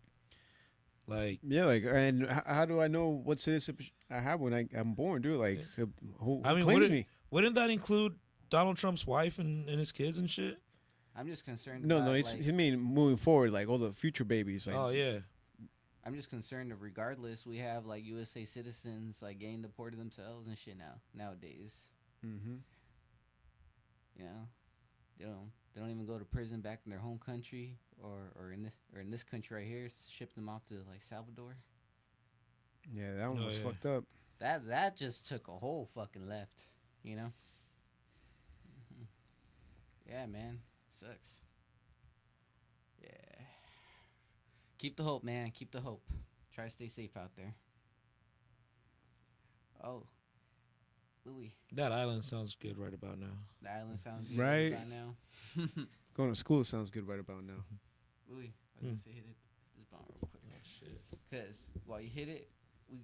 Like, Yeah, and how do I know what citizenship I have when I'm born, dude? Like, who claims me? wouldn't that include Donald Trump's wife and his kids and shit? I'm just concerned. No, about, I mean moving forward, like all the future babies. Like, Oh, yeah. I'm just concerned that regardless, we have USA citizens getting deported themselves and shit nowadays. Mm-hmm. They don't even go to prison back in their home country or in this country right here. Ship them off to Salvador. Yeah, that one Oh, was yeah. fucked up. That just took a whole fucking left, Mhm. Yeah, man, sucks. Yeah, keep the hope, man. Keep the hope. Try to stay safe out there. Oh, Louis. That island sounds good right about now. The island sounds good Right. right now. Going to school sounds good right about now. Louis, I was gonna say hit it this bomb real quick. Oh shit. Cause while you hit it,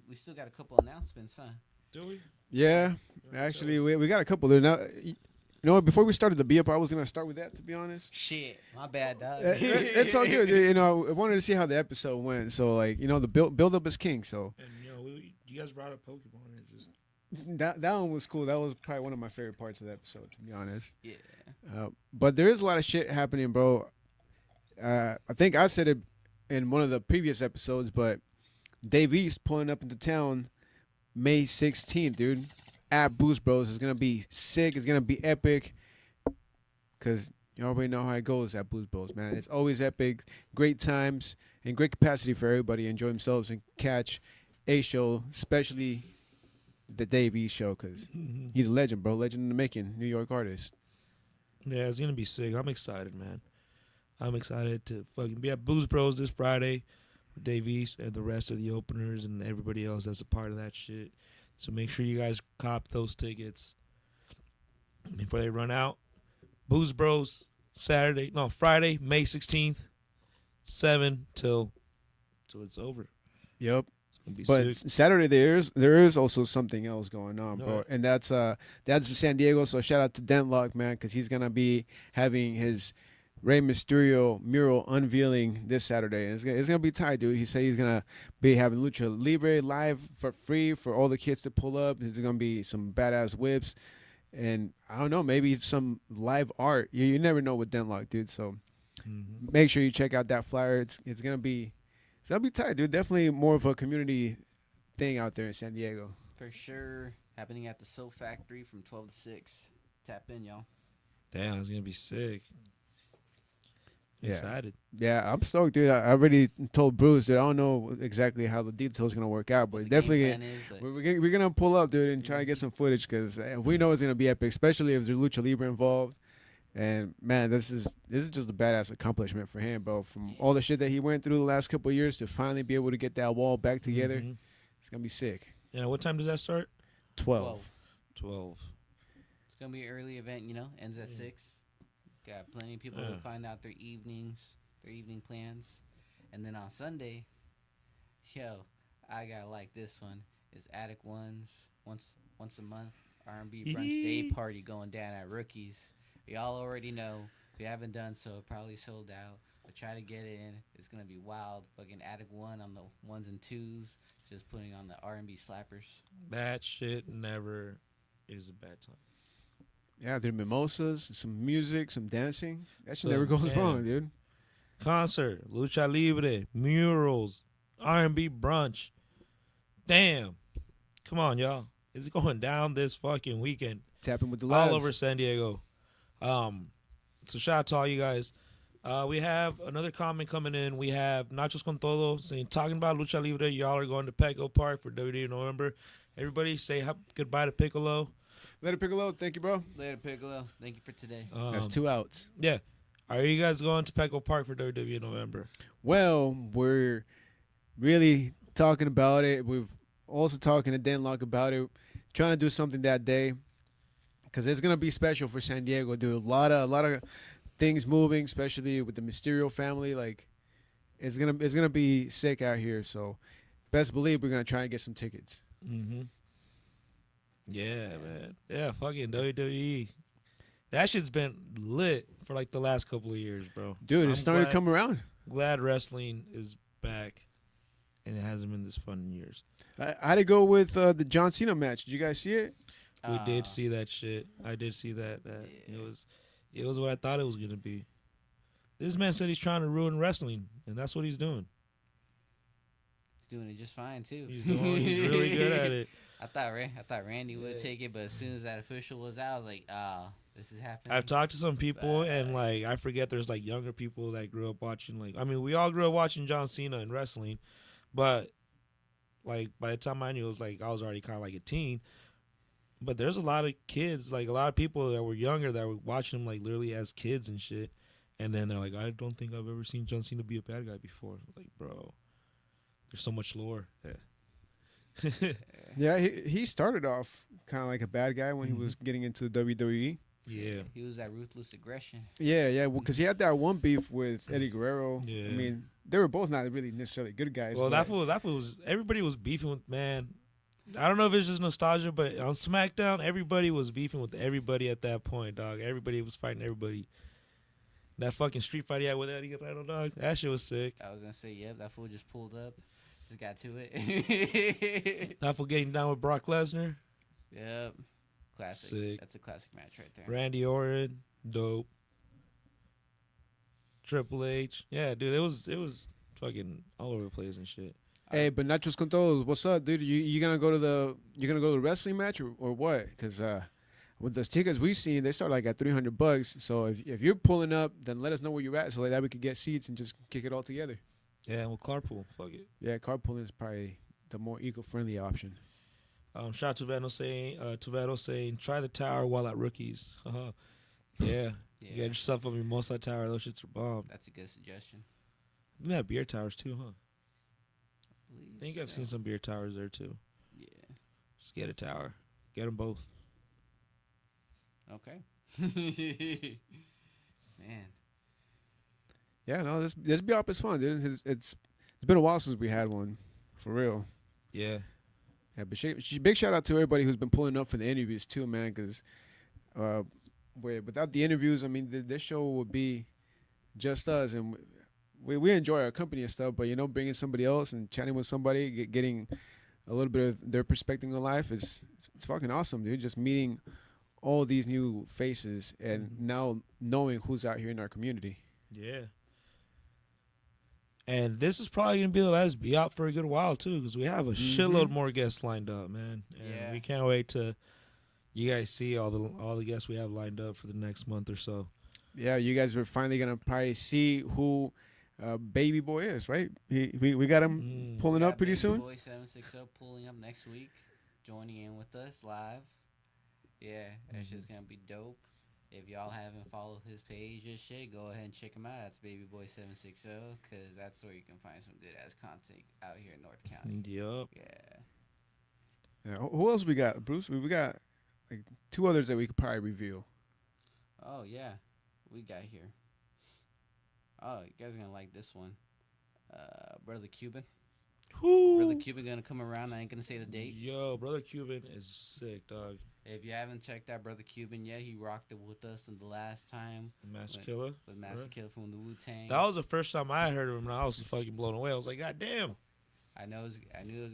we still got a couple announcements, huh? Do we? Yeah, actually, we got a couple there. Now, you know what? Before we started the BIAP, I was going to start with that, to be honest. Shit, my bad, dog. It's all good. You know, I wanted to see how the episode went. So, like, you know, the build up is king. So And you guys brought up Pokemon and just that one was cool. That was probably one of my favorite parts of the episode, to be honest. Yeah. But there is a lot of shit happening, bro. I think I said it in one of the previous episodes, but Dave East pulling up into town May 16th, dude, at Boost Bros. Is going to be sick. It's going to be epic. Because you already know how it goes at Boost Bros, man. It's always epic. Great times and great capacity for everybody to enjoy themselves and catch a show, especially the Dave East show, because he's a legend, bro. Legend in the making. New York artist. yeah, it's gonna be sick. I'm excited, man. I'm excited to fucking be at Booze Bros this Friday with Dave East and the rest of the openers and everybody else that's a part of that shit. So make sure you guys cop those tickets before they run out. Booze Bros Friday, May 16th, 7 till it's over. Yep. It's gonna be But sick. Saturday there is also something else going on, bro, Alright. and that's in San Diego. So shout out to Dentlock, man, because he's gonna be having his Rey Mysterio mural unveiling this Saturday. And it's gonna be tight, dude. He said he's gonna be having Lucha Libre live for free for all the kids to pull up. There's gonna be some badass whips, and I don't know, maybe some live art. You never know with Dentlock, dude. So make sure you check out that flyer. It's gonna be tight, dude. Definitely more of a community thing out there in San Diego. For sure. Happening at the Soul Factory from 12 to 6. Tap in, y'all. Damn, it's gonna be sick. Yeah. Excited. Yeah, I'm stoked, dude. I already told Bruce, dude. I don't know exactly how the details gonna work out, but What the definitely game plan is, but we're gonna pull up, dude, and try to get some footage because we know it's gonna be epic, especially if there's Lucha Libre involved. And man, this is just a badass accomplishment for him, bro. From all the shit that he went through the last couple of years to finally be able to get that wall back together, Mhm. it's gonna be sick. Yeah, what time does that start? 12. 12. It's going to be an early event, ends at 6. Got plenty of people to find out their evening plans. And then on Sunday, I got like this one. It's Attic Ones, once a month, R&B brunch day party going down at Rookies. Y'all already know. If you haven't done so, probably sold out. But try to get it in. It's going to be wild. Fucking Attic One on the 1s and 2s. Just putting on the R&B slappers. That shit never is a bad time. Yeah, there's mimosas, some music, some dancing. That shit So, never goes yeah. wrong, dude. Concert, lucha libre, murals, R&B brunch. Damn. Come on, y'all. It's going down this fucking weekend. Tapping with the labs. All over San Diego. So shout out to all you guys. We have another comment coming in. We have Nachos Con Todo saying, talking about Lucha Libre, y'all are going to Petco Park for WWE in November. Everybody say goodbye to Piccolo. Later, Piccolo. Thank you, bro. Later, Piccolo. Thank you for today. That's 2 outs. Yeah. Are you guys going to Petco Park for WWE in November? Well, we're really talking about it. We've also talking to Denlock about it. Trying to do something that day because it's gonna be special for San Diego, dude. A lot of things moving, especially with the Mysterio family. Like, it's gonna be sick out here. So, best believe we're gonna try and get some tickets. Mm-hmm. Yeah, man. Yeah, fucking WWE. That shit's been lit for like the last couple of years, bro. Dude, I'm it's starting to glad- come around. Glad wrestling is back, and it hasn't been this fun in years. I had to go with the John Cena match. Did you guys see it? We did see that shit. I did see that. Yeah. It was what I thought it was gonna be. This man said he's trying to ruin wrestling, and that's what he's doing. He's doing it just fine too. He's really good at it. I thought Randy would take it, but as soon as that official was out, I was like, this is happening. I've talked to some people, and like I forget there's like younger people that grew up watching. Like, I mean, we all grew up watching John Cena and wrestling, but like by the time I knew, it was like I was already kind of like a teen. But there's a lot of kids, like a lot of people that were younger that were watching him like literally as kids and shit. And then they're like, I don't think I've ever seen John Cena be a bad guy before. Like, bro, there's so much lore. Yeah. Yeah, he started off kind of like a bad guy when he was getting into the WWE. Yeah. He was that ruthless aggression. Yeah, well, because he had that one beef with Eddie Guerrero. Yeah. I mean, they were both not really necessarily good guys. Well, but that fool was everybody was beefing with, man. I don't know if it's just nostalgia, but on SmackDown, everybody was beefing with everybody at that point, dog. Everybody was fighting everybody. That fucking street fight he had with Eddie Guerrero, dog. That shit was sick. I was gonna say, yep, that fool just pulled up, just got to it. That fool getting down with Brock Lesnar. Yep, classic. Sick. That's a classic match right there. Randy Orton, dope. Triple H, yeah, dude, it was fucking all over the place and shit. Hey, but Nachos con todos, what's up, dude? You gonna go to the wrestling match or what? Because with the tickets we've seen, they start like at $300. So if you're pulling up, then let us know where you're at, so like that we could get seats and just kick it all together. Yeah, well, carpool, fuck it. Yeah, carpooling is probably the more eco-friendly option. Shout out to Tuvado saying, try the tower while at rookies. Yeah. You get yourself on your Mosai tower. Those shits are bomb. That's a good suggestion. We have beer towers too, huh? I I think I've seen some beer towers there too. Yeah. Just get a tower. Get them both. Okay. Man. Yeah, no, this BIAP is fun, dude. It's been a while since we had one, for real. Yeah. Yeah, but big shout out to everybody who's been pulling up for the interviews too, man. Because without the interviews, I mean, this show would be just us, and we enjoy our company and stuff. But bringing somebody else and chatting with somebody, getting a little bit of their perspective on life it's fucking awesome, dude. Just meeting all these new faces and now knowing who's out here in our community. Yeah. And this is probably going to be the last BIAP for a good while, too, because we have a shitload more guests lined up, man. And we can't wait to you guys see all the guests we have lined up for the next month or so. Yeah, you guys are finally going to probably see who Baby Boy is, right? We got him pulling up pretty soon. Baby Boy 760 pulling up next week, joining in with us live. Yeah, that's just going to be dope. If y'all haven't followed his page and shit, go ahead and check him out. That's Baby Boy 760, because that's where you can find some good ass content out here in North County. Yup. Yeah. Yeah, who else we got, Bruce? We got like 2 others that we could probably reveal. Oh yeah, we got here. Oh, you guys are gonna like this one. Brother Cuban. Woo. Brother Cuban gonna come around. I ain't gonna say the date. Yo, Brother Cuban is sick, dog. If you haven't checked out Brother Cuban yet, he rocked it with us in the last time. Master Killer. With Master Killer from the Wu-Tang. That was the first time I heard of him, and I was fucking blown away. I was like, God damn. I knew it was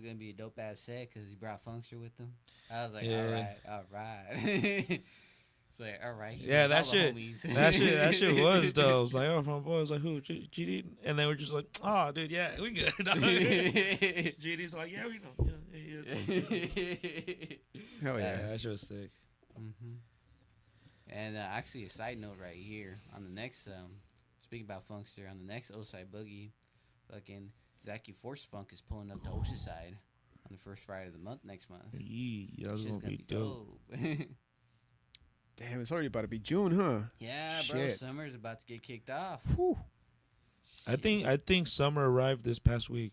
gonna be a dope ass set because he brought Funkster with him. I was like, Yeah. all right. It's like, all right. Yeah, that all the shit. homies. That shit was dope. I was like, oh, from boy. I was like, who? GD? And they were just like, oh, dude, yeah, we good. GD's like, yeah, we know. Hell yeah. That shit was sick. And actually, a side note right here on the next, speaking about Funkster, on the next Osai Boogie, fucking Zachy Force Funk is pulling up to Oceanside on the first Friday of the month next month. Yeah, that's It's gonna be dope. Damn, it's already about to be June, huh? Yeah, bro, Shit. summer's about to get kicked off. Whew. I think summer arrived this past week.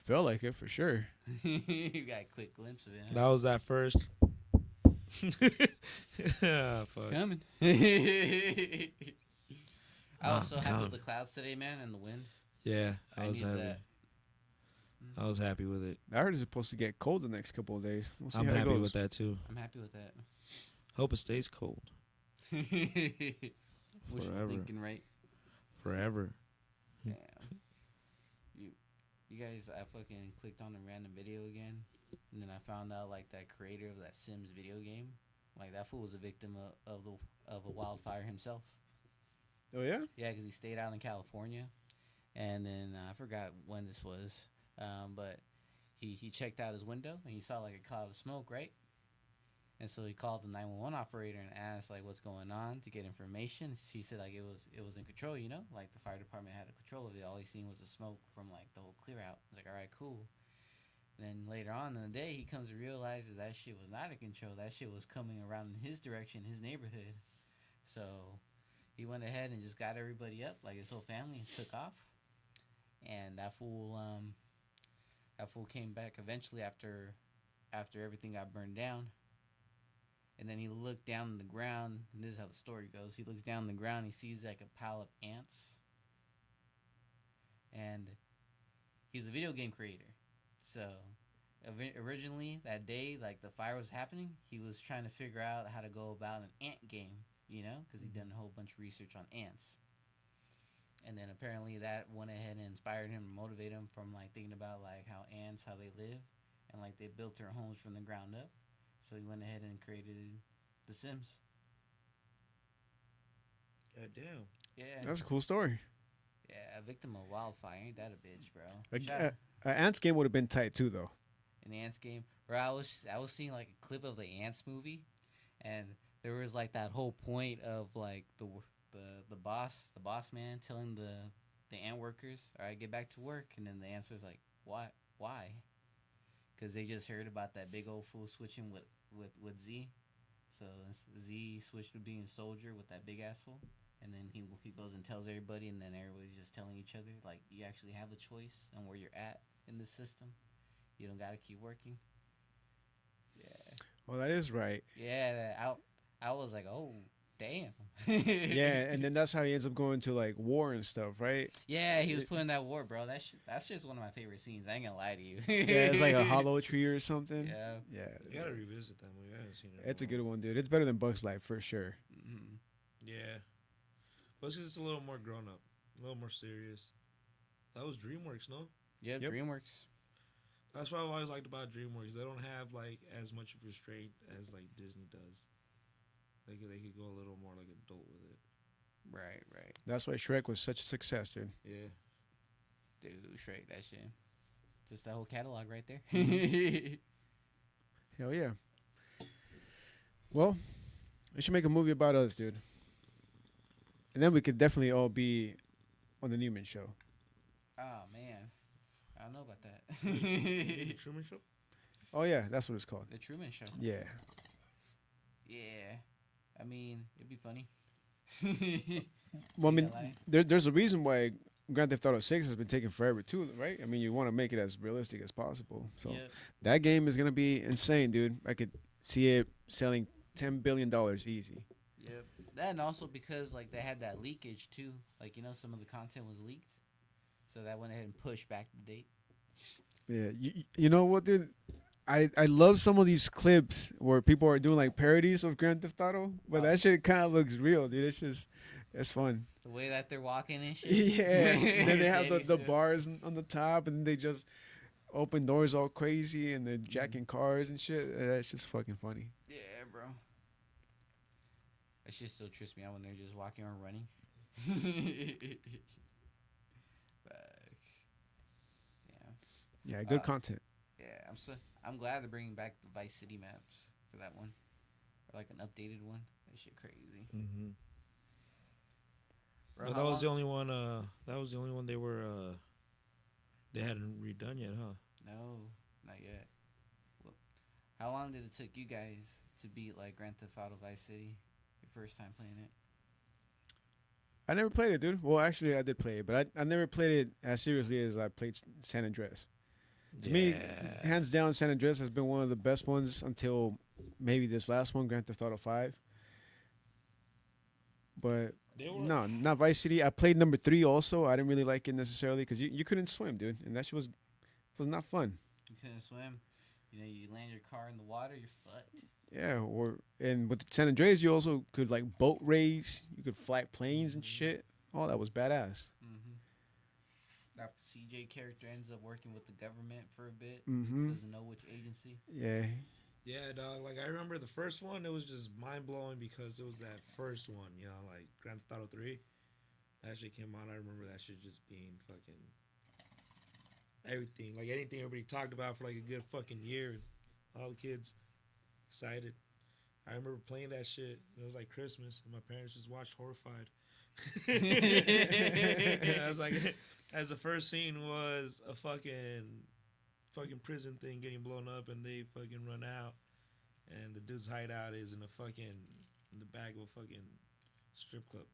Felt like it for sure. You got a quick glimpse of it. Huh? That was that first. Yeah, fuck. It's coming. I was so happy with the clouds today, man, and the wind. Yeah, I was need happy. that. I was happy with it. I heard it's supposed to get cold the next couple of days. We'll see I'm how it happy goes. with that too. I'm happy with that. Hope it stays cold Wishful Forever. thinking, right? forever. Yeah. You guys, I fucking clicked on a random video again, and then I found out like that creator of that Sims video game, like that fool was a victim of a wildfire himself. Oh yeah? Yeah, because he stayed out in California, and then I forgot when this was, but he checked out his window and he saw like a cloud of smoke, right? And so he called the 911 operator and asked like what's going on to get information. She said like it was in control, you know, like the fire department had control of it. All he seen was the smoke from like the whole clear out. It's like, all right, cool. And then later on in the day, he comes to realize that shit was not in control. That shit was coming around in his direction, his neighborhood. So he went ahead and just got everybody up, like his whole family, and took off. And that fool came back eventually after everything got burned down. And then he looked down on the ground, and this is how the story goes. He looks down on the ground, he sees like a pile of ants. And he's a video game creator. So originally that day, like the fire was happening, he was trying to figure out how to go about an ant game, you know, because he'd done a whole bunch of research on ants. And then apparently that went ahead and inspired him and motivated him from like thinking about like how ants, how they live, and like they built their homes from the ground up. So he went ahead and created The Sims. God damn. Yeah. That's a cool story. Yeah, a victim of wildfire. Ain't that a bitch, bro? An Ants game would have been tight too, though. An Ants game, where I was seeing like a clip of the Ants movie, and there was like that whole point of like the boss man telling the ant workers, all right, get back to work, and then the answer's like, why? Because they just heard about that big old fool switching with Z, so Z switched to being a soldier with that big ass fool. And then he goes and tells everybody, and then everybody's just telling each other, like, you actually have a choice on where you're at in the system. You don't got to keep working. Yeah. Well, that is right. Yeah, I was like, oh, damn. Yeah, and then that's how he ends up going to, like, war and stuff, right? Yeah, he was putting that war, bro. That's just one of my favorite scenes. I ain't gonna lie to you. Yeah, it's like a hollow tree or something. Yeah. Yeah. You gotta revisit that movie. I haven't seen it. It's a good one, dude. It's better than Bugs Life, for sure. Mm-hmm. Yeah. But it's just a little more grown up, a little more serious. That was DreamWorks, no? Yep, DreamWorks. That's what I've always liked about DreamWorks. They don't have like as much of restraint as like Disney does. They could go a little more like adult with it. Right. That's why Shrek was such a success, dude. Yeah. Dude, Shrek, that shit. Just that whole catalog right there. Hell yeah. Well, they should make a movie about us, dude. And then we could definitely all be on the Newman Show. Oh, man. I don't know about that. The Truman Show? Oh, yeah, that's what it's called. The Truman Show. Yeah. Yeah. I mean, it'd be funny. Well, I mean, lie. there's a reason why Grand Theft Auto 6 has been taking forever, too, right? I mean, you want to make it as realistic as possible. So Yep. that game is going to be insane, dude. I could see it selling $10 billion easy. Yep. That, and also because like they had that leakage too. Like, you know, some of the content was leaked. So that went ahead and pushed back the date. Yeah, you know what, dude? I love some of these clips where people are doing like parodies of Grand Theft Auto, but that shit kind of looks real, dude. It's fun. The way that they're walking and shit. Yeah, and then they have the bars on the top, and they just open doors all crazy, and they're jacking cars and shit. That's just fucking funny. Yeah, bro. That shit still trips me out when they're just walking or running. Yeah, good content. Yeah, I'm glad they're bringing back the Vice City maps for that one, or like an updated one. That shit crazy. Mm-hmm. Bro, But that was the only one. That was the only one they were. They hadn't redone yet, huh? No, not yet. Well, how long did it took you guys to beat like Grand Theft Auto Vice City? Your first time playing it? I never played it, dude. Well, actually, I did play it, but I never played it as seriously as I played San Andreas. To me, hands down, San Andreas has been one of the best ones until maybe this last one, Grand Theft Auto 5. But no, not Vice City. I played number 3 also. I didn't really like it necessarily because you couldn't swim, dude, and that shit was not fun. You couldn't swim. You know, you land your car in the water, you're fucked. Yeah, and with San Andreas, you also could like boat race. You could fly planes and shit. All that was badass. Mm-hmm. That CJ character ends up working with the government for a bit. Mm-hmm. Doesn't know which agency. Yeah. Yeah, dog. Like I remember the first one, it was just mind blowing because it was that first one, you know, like Grand Theft Auto 3. That shit came out. I remember that shit just being fucking everything, like anything everybody talked about for like a good fucking year. All the kids excited. I remember playing that shit. It was like Christmas, and my parents just watched horrified. And I was like, as the first scene was a fucking prison thing getting blown up, and they fucking run out, and the dude's hideout is in the back of a fucking strip club.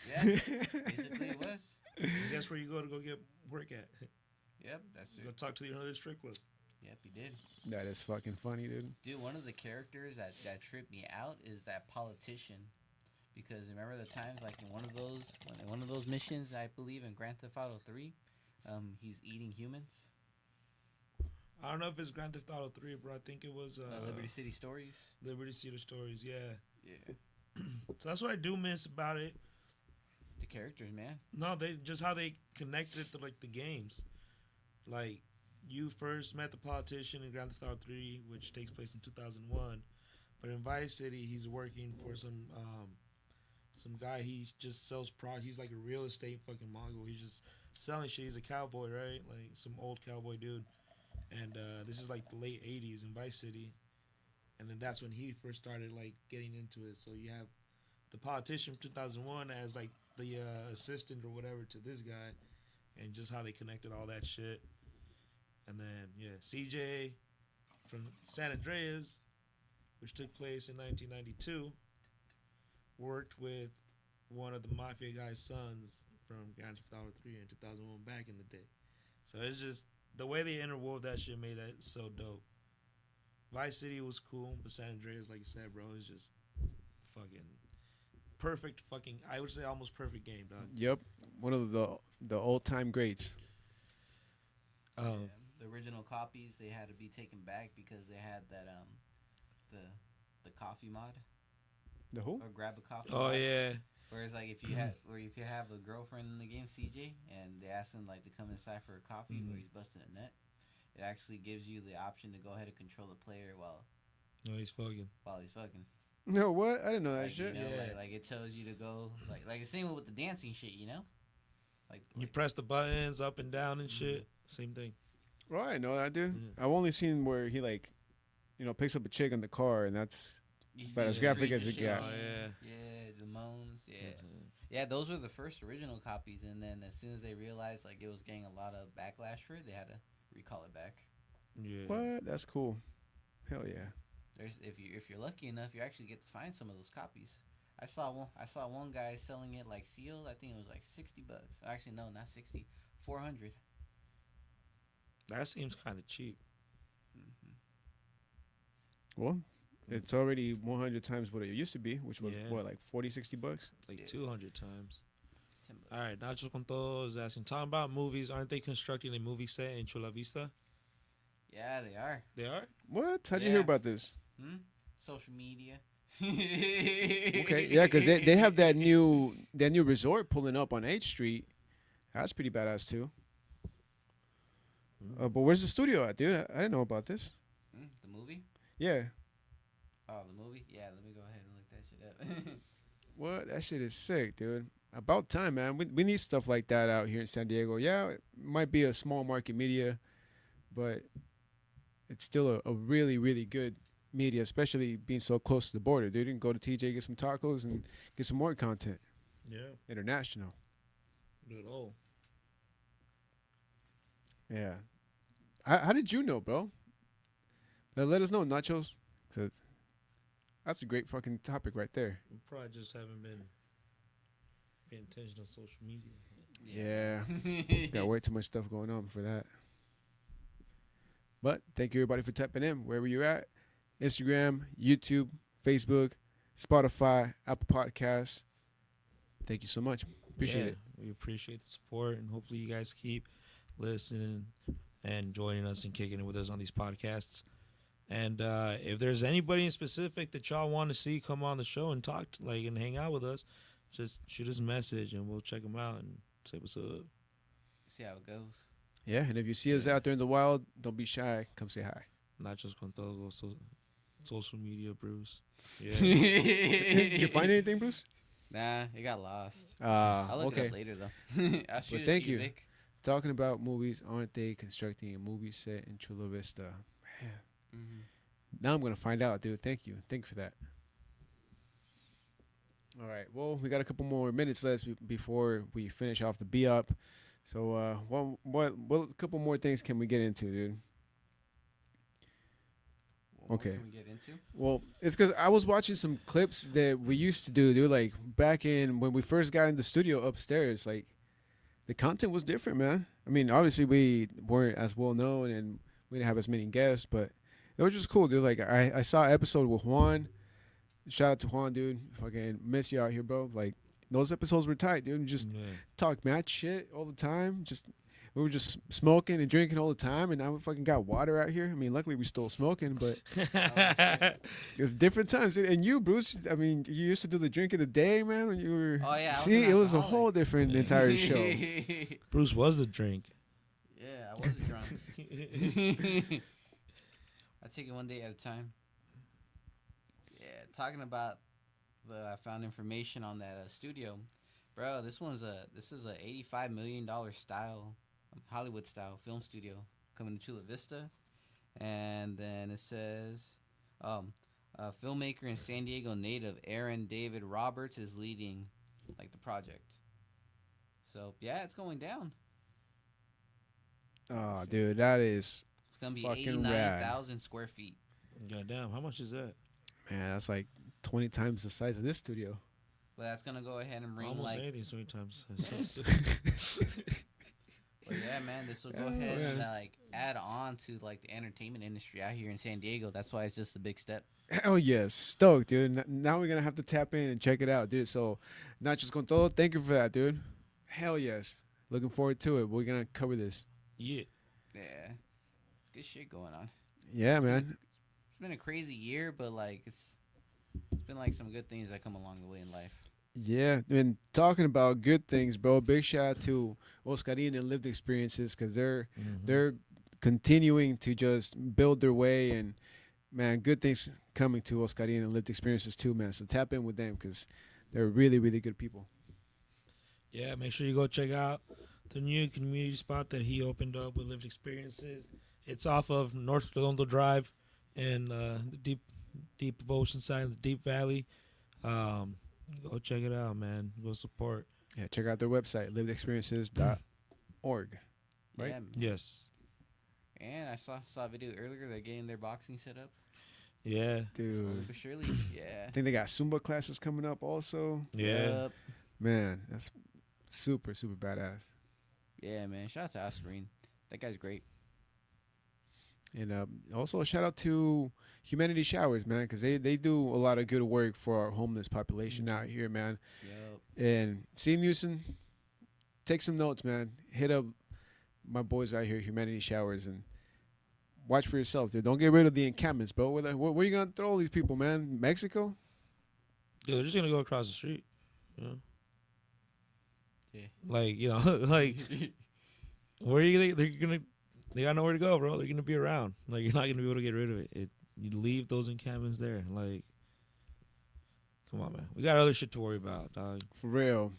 Yeah, basically it was. And guess where you go to go get work at? Yep, that's Go it. talk to the owner of the strip club. Yep, he did. That is fucking funny, dude. Dude, one of the characters that tripped me out is that politician. Because remember the times like in one of those missions, I believe in Grand Theft Auto 3, he's eating humans. I don't know if it's Grand Theft Auto 3, bro. I think it was Liberty City Stories. Liberty City Stories, yeah. Yeah. So that's what I do miss about it. The characters, man. No, they just how they connected it to like the games. Like you first met the politician in Grand Theft Auto 3, which takes place in 2001, but in Vice City, he's working for some guy. He just sells product. He's like a real estate fucking mogul. He's just selling shit. He's a cowboy, right? Like some old cowboy dude. And this is like the late 80s in Vice City. And then that's when he first started like getting into it. So you have the politician from 2001 as like the assistant or whatever to this guy, and just how they connected all that shit. And then yeah, CJ from San Andreas, which took place in 1992, worked with one of the mafia guy's sons from Grand Theft Auto 3 in 2001 back in the day. So it's just the way they interwove that shit made that so dope. Vice City was cool, but San Andreas, like you said, bro, is just fucking perfect. Fucking, I would say almost perfect game, dog. Yep, one of the old time greats. Yeah. The original copies they had to be taken back because they had that the coffee mod. The who? Or grab a coffee. Oh mod. yeah. Whereas like if you have a girlfriend in the game, CJ, and they ask him like to come inside for a coffee where he's busting a nut, it actually gives you the option to go ahead and control the player while he's fucking. he's fucking. No, what? I didn't know that Like, shit. You know, Yeah. like it tells you to go like the same with the dancing shit, you know. You press the buttons up and down and shit. Same thing. Well, I didn't know that, dude. Yeah. I've only seen where he like, picks up a chick in the car, and that's you about as the graphic screech as it shit. got. Oh, yeah. Yeah, the moans. Yeah, those were the first original copies, and then as soon as they realized like it was getting a lot of backlash for it, they had to recall it back. Yeah. What? That's cool. Hell yeah. There's if you're lucky enough, you actually get to find some of those copies. I saw one guy selling it like sealed. I think it was like $60. Actually, no, not 60, 400. That seems kind of cheap. Well, it's already 100 times what it used to be, which was Yeah. what, like $40-$60. Like Yeah. 200 times. $10. All right, Nachos con todo is asking, talking about movies, aren't they constructing a movie set in Chula Vista? Yeah, they are. They are? What? How'd you hear Yeah. about this? Social media. Okay, yeah, because they have that new resort pulling up on 8th Street. That's pretty badass too. But where's the studio at, dude? I didn't know about this. The movie? Yeah. Oh, the movie? Yeah, let me go ahead and look that shit up. What? That shit is sick, dude. About time, man. We need stuff like that out here in San Diego. Yeah, it might be a small market media, but it's still a really, really good media, especially being so close to the border, dude. You can go to TJ, get some tacos, and get some more content. Yeah. International. Not at all. Yeah. How did you know, bro? Let us know, Nachos. 'Cause that's a great fucking topic right there. We probably just haven't been paying attention on social media. Yeah. Got way too much stuff going on for that. But thank you, everybody, for tapping in wherever you're at. Instagram, YouTube, Facebook, Spotify, Apple Podcasts. Thank you so much. Appreciate it. We appreciate the support, and hopefully you guys keep listening and joining us and kicking it with us on these podcasts. And if there's anybody in specific that y'all want to see come on the show and talk to, and hang out with us, just shoot us a message and we'll check them out and say what's up. See how it goes. Yeah, and if you see us out there in the wild, don't be shy. Come say hi. Nachos con todo, social media, Bruce. Yeah. Did you find anything, Bruce? Nah, it got lost. I'll look it Okay. up later, though. I'll shoot Well, it thank to you, you. Vic. Talking about movies, aren't they constructing a movie set in Chula Vista? Man. Mhm. Now I'm going to find out, dude. Thank you. Thank you for that. All right. Well, we got a couple more minutes left before we finish off the BIAP. So, what couple more things can we get into, dude? What more Okay. Can we get into? Well, it's because I was watching some clips that we used to do, dude. Like back in when we first got in the studio upstairs, like the content was different, man. I mean, obviously we weren't as well known and we didn't have as many guests, but it was just cool, dude. Like I saw an episode with Juan. Shout out to Juan, dude. Fucking miss you out here, bro. Like those episodes were tight, dude. We just talked mad shit all the time. We were just smoking and drinking all the time, and now we fucking got water out here. I mean, luckily we still smoking, but it's different times. And you, Bruce, I mean, you used to do the drink of the day, man, when you were. Oh yeah. See, it was a whole different entire show. Bruce was the drink. Yeah, I wasn't drunk. I take it one day at a time. Yeah, talking about I found information on that studio, bro. This is a $85 million style, Hollywood style film studio coming to Chula Vista, and then it says, filmmaker and San Diego native Aaron David Roberts is leading, like, the project. So yeah, it's going down. Oh, dude, that is. It's gonna be fucking 89,000 square feet. Goddamn, how much is that? Man, that's like 20 times the size of this studio. But that's gonna go ahead and bring Almost like. 80 so many times. Well, yeah, man, this will go ahead and like add on to like the entertainment industry out here in San Diego. That's why it's just a big step. Hell yes, stoked, dude. Now we're gonna have to tap in and check it out, dude. So, Nachos con todo, thank you for that, dude. Hell yes, looking forward to it. We're gonna cover this. Yeah. Yeah, good shit going on. Yeah, man. It's been a crazy year, but like it's been like some good things that come along the way in life. Yeah, and talking about good things, bro. Big shout out to Oscarin and Lived Experiences because they're continuing to just build their way, and man, good things coming to Oscarin and Lived Experiences too, man. So tap in with them because they're really, really good people. Yeah, make sure you go check out the new community spot that he opened up with Lived Experiences. It's off of North Redondo Drive and the deep ocean side of the Deep Valley. Go check it out, man. Go support. Yeah, check out their website, livedexperiences.org. Right? Yeah, Yes. and I saw a video earlier. They're getting their boxing set up. Yeah. Dude. Slowly but surely. Yeah. I think they got Zumba classes coming up also. Yeah. Yep. Man, that's super, super badass. Yeah, man. Shout out to Oscarine. That guy's great. And also a shout out to Humanity Showers, man, because they do a lot of good work for our homeless population out here, man. Yep. And see, Newsom, take some notes, man. Hit up my boys out here, Humanity Showers, and watch for yourself, dude. Don't get rid of the encampments, bro. Where are you going to throw all these people, man? Mexico? Dude, they're just going to go across the street. You know? Yeah. Like, you know, like, where are you? They're going to. They got nowhere to go, bro. They're gonna be around. Like you're not gonna be able to get rid of it. You leave those encampments there. Like, come on, man. We got other shit to worry about, dog. For real.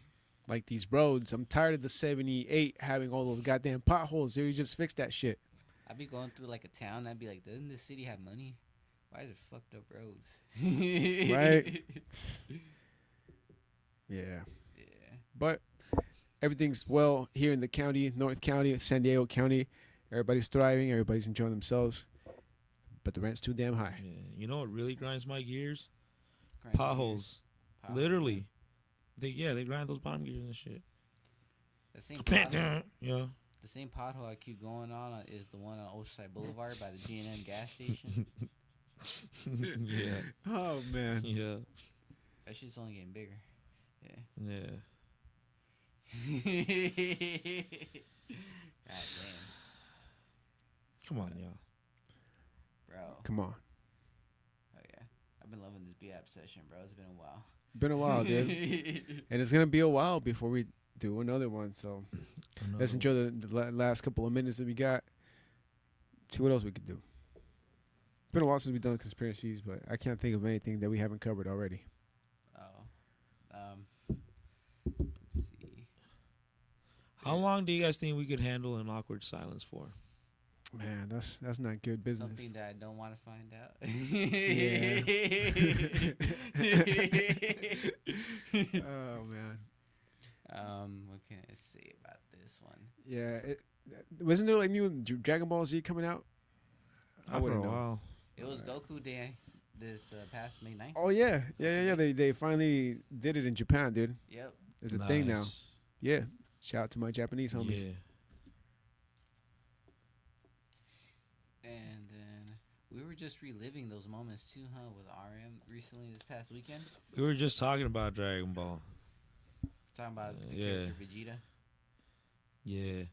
Like these roads. I'm tired of the 78 having all those goddamn potholes. Dude, you just fix that shit. I'd be going through like a town. I'd be like, doesn't this city have money? Why is it fucked up roads? Right? Yeah. Yeah. But everything's well here in the county, North County, San Diego County. Everybody's thriving. Everybody's enjoying themselves. But the rent's too damn high. Yeah. You know what really grinds my gears? Grind Potholes. gears. Literally. They grind those bottom gears and shit. The same pothole, Yeah. the same pothole I keep going on is the one on Oceanside Boulevard by the G&M gas station. Yeah. Oh, man. Yeah. That shit's only getting bigger. Yeah. God damn, Come on, y'all. bro. Come on. Oh yeah, I've been loving this BIAP session, bro. It's been a while. Been a while, dude. And it's going to be a while before we do another one. So let's enjoy the last couple of minutes that we got. See what else we could do. It's been a while since we've done conspiracies, but I can't think of anything that we haven't covered already. Let's see. How long do you guys think we could handle an awkward silence for? Man, that's not good business. Something that I don't want to find out. Oh, man. What can I say about this one? Yeah. Wasn't there like new Dragon Ball Z coming out? I Not for a wouldn't know. while. It was Goku Day this past May 9th. Oh, yeah. Yeah. They finally did it in Japan, dude. Yep. It's a thing now. Nice. Yeah. Shout out to my Japanese homies. Yeah. we were just reliving those moments too, huh? With RM recently this past weekend. We were just talking about Dragon Ball. Talking about the Yeah. character Vegeta. Yeah. Yeah,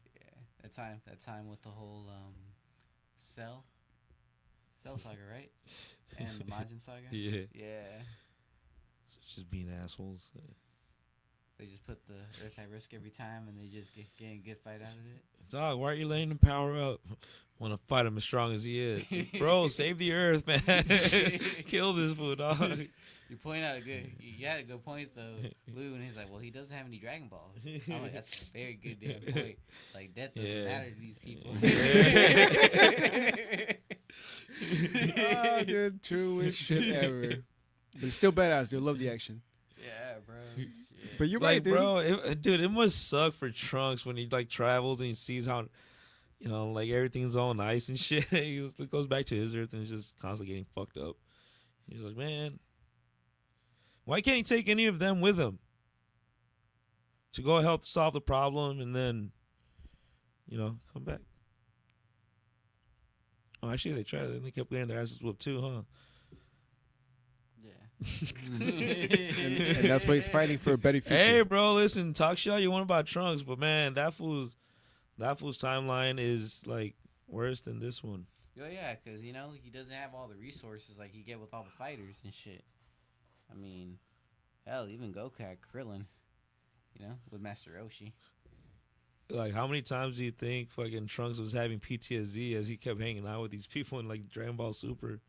that time with the whole Cell saga, right? And the Majin saga. Yeah. Yeah. Just being assholes. They just put the Earth at risk every time, and they just get a good fight out of it. Dog, why are you letting him power up? Want to fight him as strong as he is. Bro, save the Earth, man. Kill this fool, dog. You point out you had a good point though, Lou, and he's like, well, he doesn't have any Dragon Balls. I'm like, that's a very good damn point. Like, death doesn't matter to these people. Oh, dude, truest shit ever. But it's still badass, dude. Love the action. Yeah, bro. Shit. But you're Like, right, dude. bro, it must suck for Trunks when he like travels and he sees how, like everything's all nice and shit. He goes back to his Earth and is just constantly getting fucked up. He's like, man, why can't he take any of them with him to go help solve the problem and then, come back? Oh, actually, they tried. They kept getting their asses whooped too, huh? Yeah. And that's why he's fighting for a better future. Hey, bro, listen, talk shit all you want about Trunks, but man, that fool's timeline is like worse than this one. Oh yeah, because he doesn't have all the resources like you get with all the fighters and shit. I mean, hell, even Goku had Krillin, with Master Roshi. Like, how many times do you think fucking Trunks was having PTSD as he kept hanging out with these people in like Dragon Ball Super?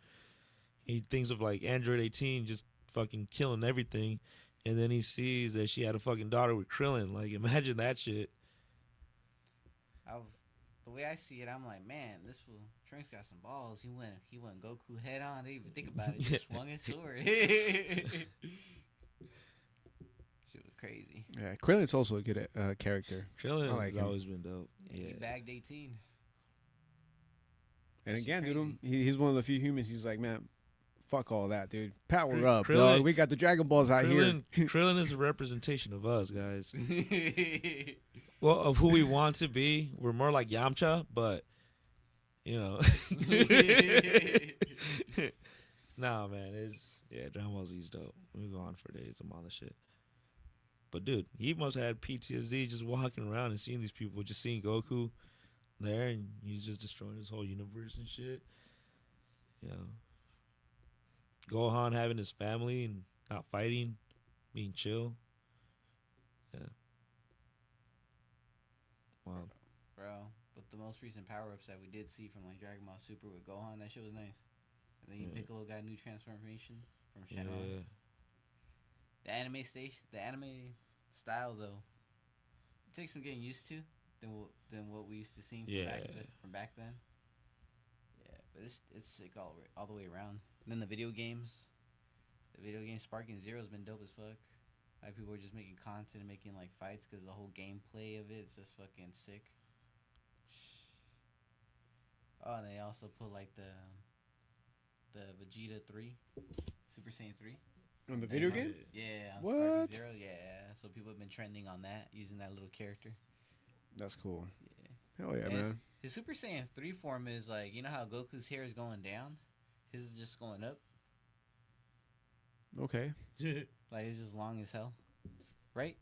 He thinks of like Android 18 just fucking killing everything, and then he sees that she had a fucking daughter with Krillin. Like, imagine that shit. The way I see it, I'm like, man, this fool Trunks got some balls. He went Goku head on. Didn't even think about it. Just swung his sword. Shit was crazy. Yeah, Krillin's also a good character. Krillin like has him. always been dope. Yeah, Yeah. he bagged 18. And That's again, crazy. dude, he's one of the few humans. He's like, man, fuck all that, dude. Power up, Krillin- dog. We got the Dragon Balls out here. Krillin is a representation of us, guys. Well, of who we want to be. We're more like Yamcha, but, Nah, man, Dragon Ball Z's dope. We go on for days. I'm on the shit. But, dude, he must have had PTSD just walking around and seeing these people, just seeing Goku there, and he's just destroying his whole universe and shit. Gohan having his family and not fighting, being chill. Yeah. Wow. Bro, but the most recent power-ups that we did see from like Dragon Ball Super with Gohan, that shit was nice. And then Piccolo got a new transformation from Shenron. Yeah. The anime style though, it takes some getting used to than what we used to see from back then. Yeah, but it's sick all the way around. And then the video games Sparking Zero's been dope as fuck. Like, people are just making content and making like fights because the whole gameplay of it's just fucking sick. Oh, and they also put like the Vegeta 3, Super Saiyan 3. On the video game? Yeah, on What? Sparking Zero, yeah. So people have been trending on that, using that little character. That's cool. Yeah. Hell yeah, And man. His Super Saiyan 3 form is like, you know how Goku's hair is going down? His is just going up. Okay. Like, it's just long as hell. Right?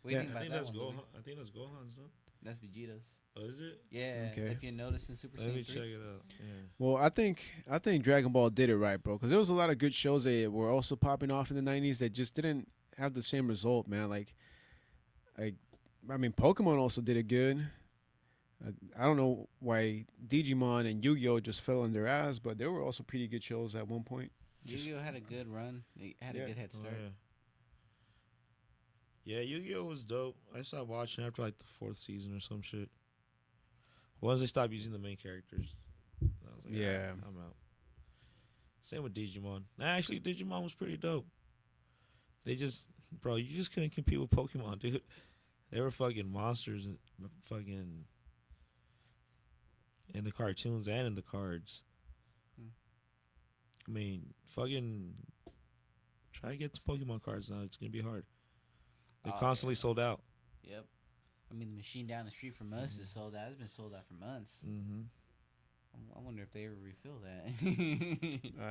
What do Yeah. you think I about think that that's one? Louis? I think that's Gohan's, no? That's Vegeta's. Oh, is it? Yeah. Okay. If you notice in Super Let me Saiyan 3. check it out. Yeah. Well, I think Dragon Ball did it right, bro. Because there was a lot of good shows that were also popping off in the '90s that just didn't have the same result, man. I mean, Pokemon also did it good. I don't know why Digimon and Yu-Gi-Oh just fell on their ass, but there were also pretty good shows at one point. Yu-Gi-Oh had a good run. They had a good head start. Oh, yeah. Yu-Gi-Oh was dope. I stopped watching after like the 4th season or some shit. Once they stopped using the main characters, I was like, Yeah. I'm out. Same with Digimon. Actually, Digimon was pretty dope. You just couldn't compete with Pokemon, dude. They were fucking monsters, fucking in the cartoons and in the cards. I mean, fucking try to get some Pokemon cards now. It's gonna be hard. They're constantly sold out. Yep. I mean, the machine down the street from us is sold out. It's been sold out for months. Mm-hmm. I wonder if they ever refill that.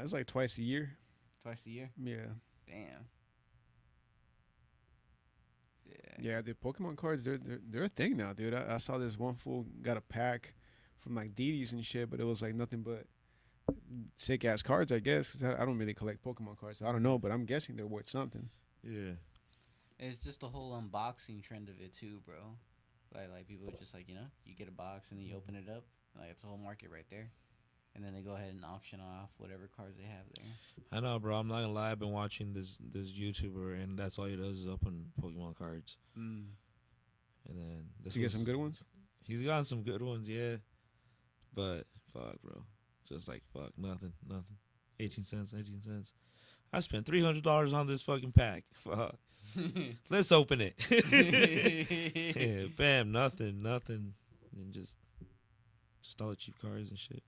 It's like twice a year. Twice a year. Yeah. Damn. Yeah, the Pokemon cards, they're a thing now, dude. I saw this one fool got a pack from like Didi's and shit, but it was like nothing but sick ass cards, I guess. 'Cause I don't really collect Pokemon cards, so I don't know, but I'm guessing they're worth something. Yeah. It's just the whole unboxing trend of it too, bro. Like people are just like, you get a box and then you open it up, like it's a whole market right there, and then they go ahead and auction off whatever cards they have there. I know, bro. I'm not gonna lie. I've been watching this YouTuber, and that's all he does is open Pokemon cards. Mm. And then Did you get some good ones? He's gotten some good ones, yeah. But fuck, bro. Just like fuck, nothing. 18 cents. I spent $300 on this fucking pack. Fuck. Let's open it. Yeah, bam, nothing, and just all the cheap cards and shit.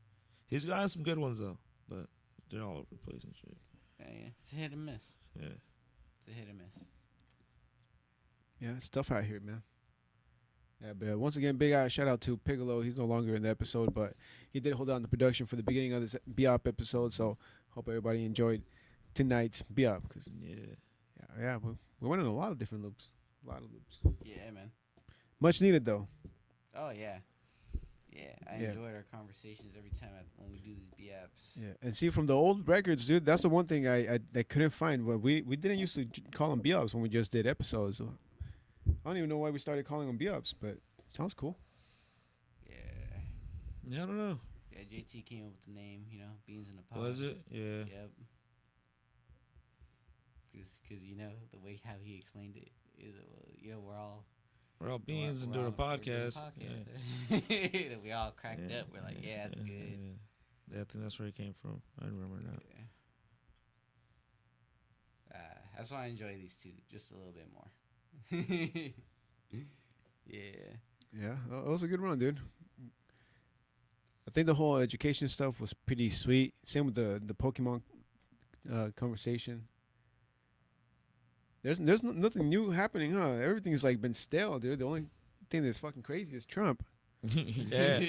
He's gotten some good ones though, but they're all over the place and shit. Yeah, it's a hit and miss. Yeah, it's a hit and miss. Yeah, it's tough out here, man. Yeah, but once again, big shout out to Piccolo. He's no longer in the episode, but he did hold down the production for the beginning of this BIAP episode. So hope everybody enjoyed tonight's BIAP. Cause yeah, we went in a lot of different loops. Yeah, man. Much needed though. Oh yeah. Yeah, I enjoyed our conversations every time when we do these BIAPs. Yeah, and see from the old records, dude. That's the one thing I couldn't find. But we didn't used to call them BIAPs when we just did episodes. So I don't even know why we started calling them BIAPs, but it sounds cool. Yeah, I don't know. Yeah, JT came up with the name. Beans in the pot. Was it? Yeah. Yep. Because the way how he explained it is, we're all beans and doing a podcast. Yeah. We all cracked up. We're like, yeah, that's good. Yeah, I think that's where it came from. I remember now. Yeah. That's why I enjoy these two just a little bit more. Yeah, it was a good run, dude. I think the whole education stuff was pretty sweet. Same with the Pokemon conversation. There's nothing new happening, huh? Everything's like been stale, dude. The only thing that's fucking crazy is Trump. Yeah.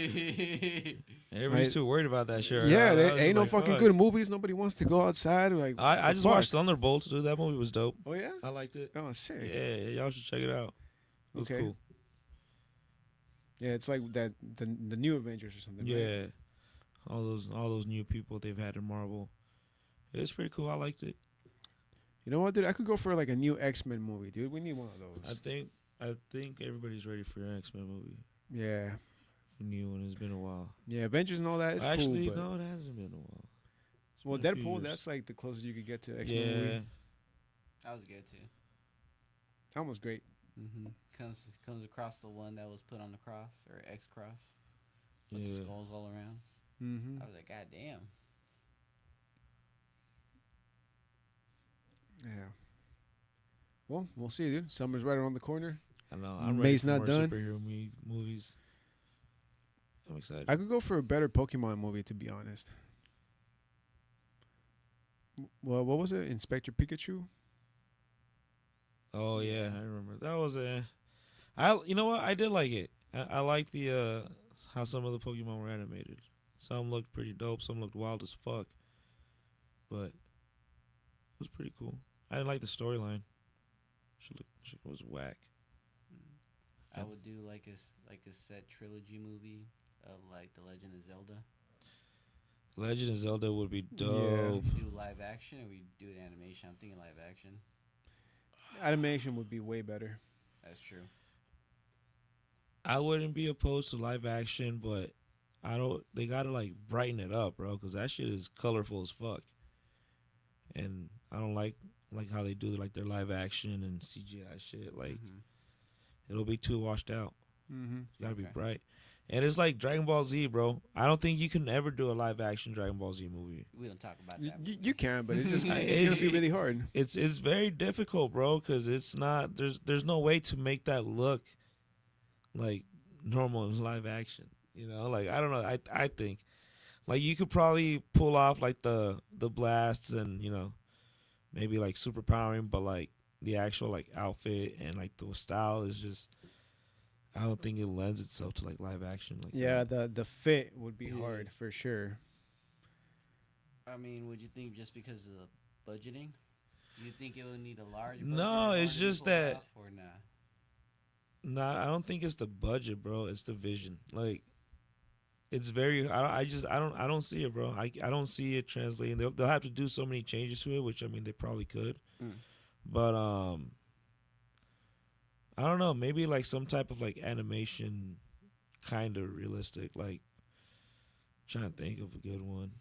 Everybody's too worried about that shit. Yeah, there ain't no fucking good movies. Nobody wants to go outside. Like I just watched Thunderbolts, dude. That movie was dope. Oh yeah, I liked it. Oh, sick. Yeah, y'all should check it out. It was cool. Yeah, it's like that the new Avengers or something. Yeah, right? all those new people they've had in Marvel. It's pretty cool. I liked it. You know what, dude? I could go for like a new X-Men movie, dude. We need one of those. I think everybody's ready for an X-Men movie. Yeah. New one. It's been a while. Yeah, Avengers and all that is Actually, cool. no, it hasn't been a while. Well, Deadpool, that's like the closest you could get to X-Men movie. That was good too. That was great. Mm-hmm. Comes across the one that was put on the cross or X cross with the skulls all around. Mm-hmm. I was like, God damn. Yeah. Well, we'll see, dude. Summer's right around the corner. I know. I'm May's ready for not more done. superhero movies. I'm excited. I could go for a better Pokemon movie, to be honest. Well, what was it? Inspector Pikachu? Oh yeah, I remember. That was you know what? I did like it. I liked the how some of the Pokemon were animated. Some looked pretty dope. Some looked wild as fuck. But it was pretty cool. I didn't like the storyline. Shit was whack. I would do like a set trilogy movie of like The Legend of Zelda. Legend of Zelda would be dope. We do live action or we do it animation? I'm thinking live action. Animation would be way better. That's true. I wouldn't be opposed to live action, but they gotta like brighten it up, bro, because that shit is colorful as fuck. And I don't like how they do like their live action and CGI shit. Like it'll be too washed out. Mm-hmm. You gotta be bright. And it's like Dragon Ball Z, bro. I don't think you can ever do a live action Dragon Ball Z movie. We don't talk about that. You can, but it's just it's gonna be really hard. It's very difficult, bro, because it's not there's no way to make that look like normal in live action. You know, like I don't know. I think like you could probably pull off like the blasts and maybe like superpowering, but like the actual like outfit and like the style is just I don't think it lends itself to like live action. Like Yeah, that. the fit would be Yeah. hard for sure. I mean, would you think just because of the budgeting? You think it would need a large budget? No, in it's order to just pull it that- off, or nah? Nah, I don't think it's the budget, bro. It's the vision. Like, it's very. I don't see it, bro. I don't see it translating. They'll have to do so many changes to it, which I mean they probably could, but I don't know. Maybe like some type of like animation, kind of realistic. Like, trying to think of a good one.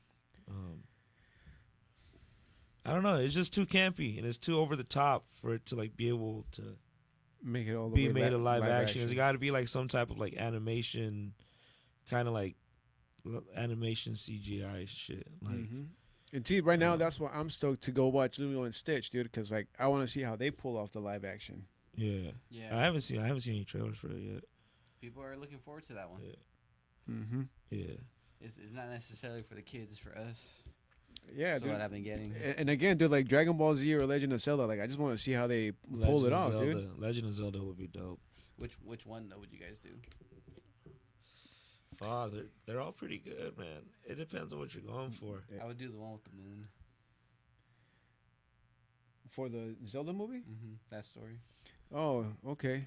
I don't know. It's just too campy and it's too over the top for it to like be able to Make it all the be way made a live action. action. It's got to be like some type of like animation, kind of like animation CGI shit. Like, And see, right now that's why I'm stoked to go watch Lilo and Stitch, dude, because like I want to see how they pull off the live action. yeah, Yeah. I haven't seen any trailers for it yet. People are looking forward to that one. Yeah. Mm-hmm. Yeah, It's not necessarily for the kids; it's for us. Yeah, That's dude. what I've been getting. And again, dude, like Dragon Ball Z or Legend of Zelda, like I just want to see how they pull it off, Zelda. dude. Legend of Zelda would be dope. Which one though would you guys do? Oh, they're all pretty good, man. It depends on what you're going for. Yeah. I would do the one with the moon. For the Zelda movie? That story. Oh, okay.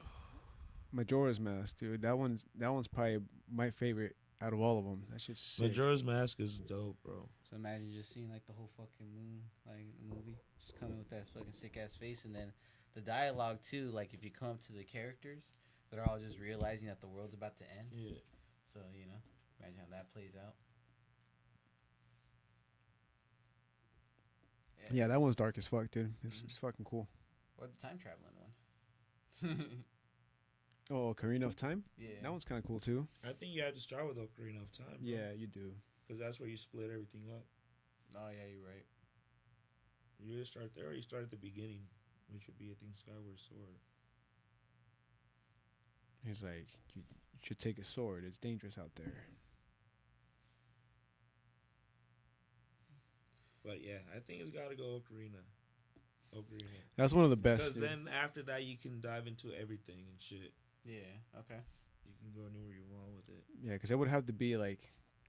Majora's Mask, dude. That one's probably my favorite out of all of them. That shit's sick. Majora's Mask is dope, bro. So imagine just seeing like the whole fucking moon, like the movie, just coming with that fucking sick ass face, and then the dialogue too. Like if you come up to the characters, they're all just realizing that the world's about to end. Yeah. So imagine how that plays out. Yeah, that one's dark as fuck, dude. It's fucking cool. Or the time traveling one. Oh, Ocarina of Time? Yeah. That one's kind of cool too. I think you have to start with Ocarina of Time. Bro. Yeah, you do. Because that's where you split everything up. Oh yeah, you're right. You either start there or you start at the beginning, which would be, I think, Skyward Sword. He's like, you should take a sword. It's dangerous out there. But yeah, I think it's got to go Ocarina. That's one of the best, Because dude. then after that, you can dive into everything and shit. Yeah. Okay. You can go anywhere you want with it. Yeah, because it would have to be like,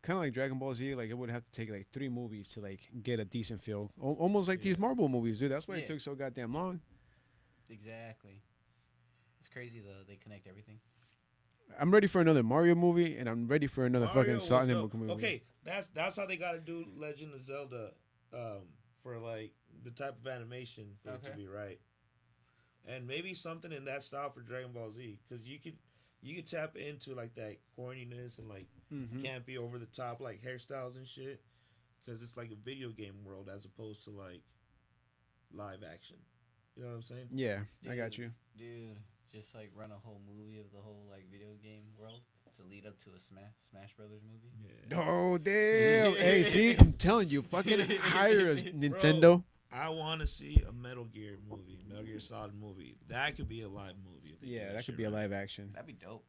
kind of like Dragon Ball Z. Like it would have to take like 3 movies to like get a decent feel. Almost like these Marvel movies, dude. That's why it Yeah. took so goddamn long. Exactly. It's crazy though. They connect everything. I'm ready for another Mario movie, and I'm ready for another Mario fucking was Sonic dope. movie. Okay, that's how they got to do Legend of Zelda, for like the type of animation for it to Okay. be right, and maybe something in that style for Dragon Ball Z, because you could tap into like that corniness and like can't be over the top like hairstyles and shit, because it's like a video game world as opposed to like live action. You know what I'm saying? Yeah, I got you. Dude, just like run a whole movie of the whole like video game world to lead up to a Smash Brothers movie. Yeah. Oh damn! Hey, see, I'm telling you, fucking hire us, Nintendo. I want to see a Metal Gear movie, Metal Gear Solid movie. That could be a live movie. if they do Yeah, that could shit be a right. live action. That'd be dope.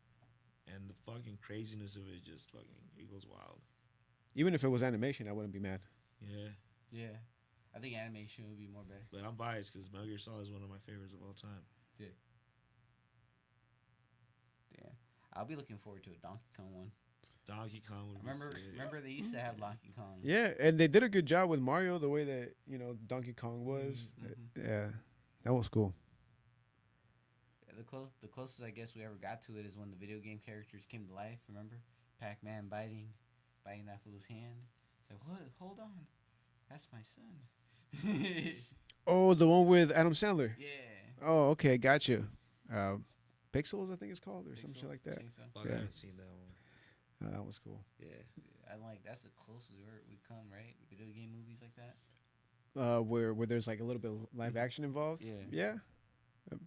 And the fucking craziness of it just fucking it goes wild. Even if it was animation, I wouldn't be mad. Yeah, Yeah. I think animation would be more better. but I'm biased because Metal Gear Solid is one of my favorites of all time. Yeah. I'll be looking forward to a Donkey Kong one. Donkey Kong would be sick. Remember they used to have Donkey Kong. Yeah, and they did a good job with Mario, the way that Donkey Kong was. Yeah, that was cool. Yeah, the closest I guess we ever got to it is when the video game characters came to life. Remember, Pac-Man biting that fool's hand. It's like, what? Hold on, that's my son. Oh, the one with Adam Sandler. Yeah. Oh, okay, gotcha. Pixels, I think it's called, or some shit Pixels, like I that. think so. Fuck, Yeah. I haven't seen that one. That was cool. Yeah. I like that's the closest we come, right? Video game movies like that. Where there's like a little bit of live action involved. Yeah. Yeah.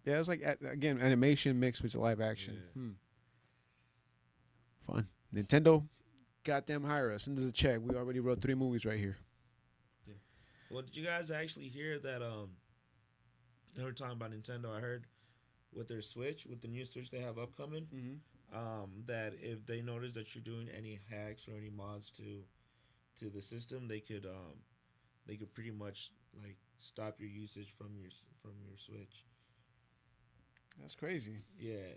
Yeah, it's like again animation mixed with live action. Yeah. Fun. Nintendo, goddamn hire us. Send us a check. We already wrote 3 movies right here. Well, did you guys actually hear that? They were talking about Nintendo. I heard with their Switch, with the new Switch they have upcoming, that if they notice that you're doing any hacks or any mods to the system, they could pretty much like stop your usage from your Switch. That's crazy. Yeah.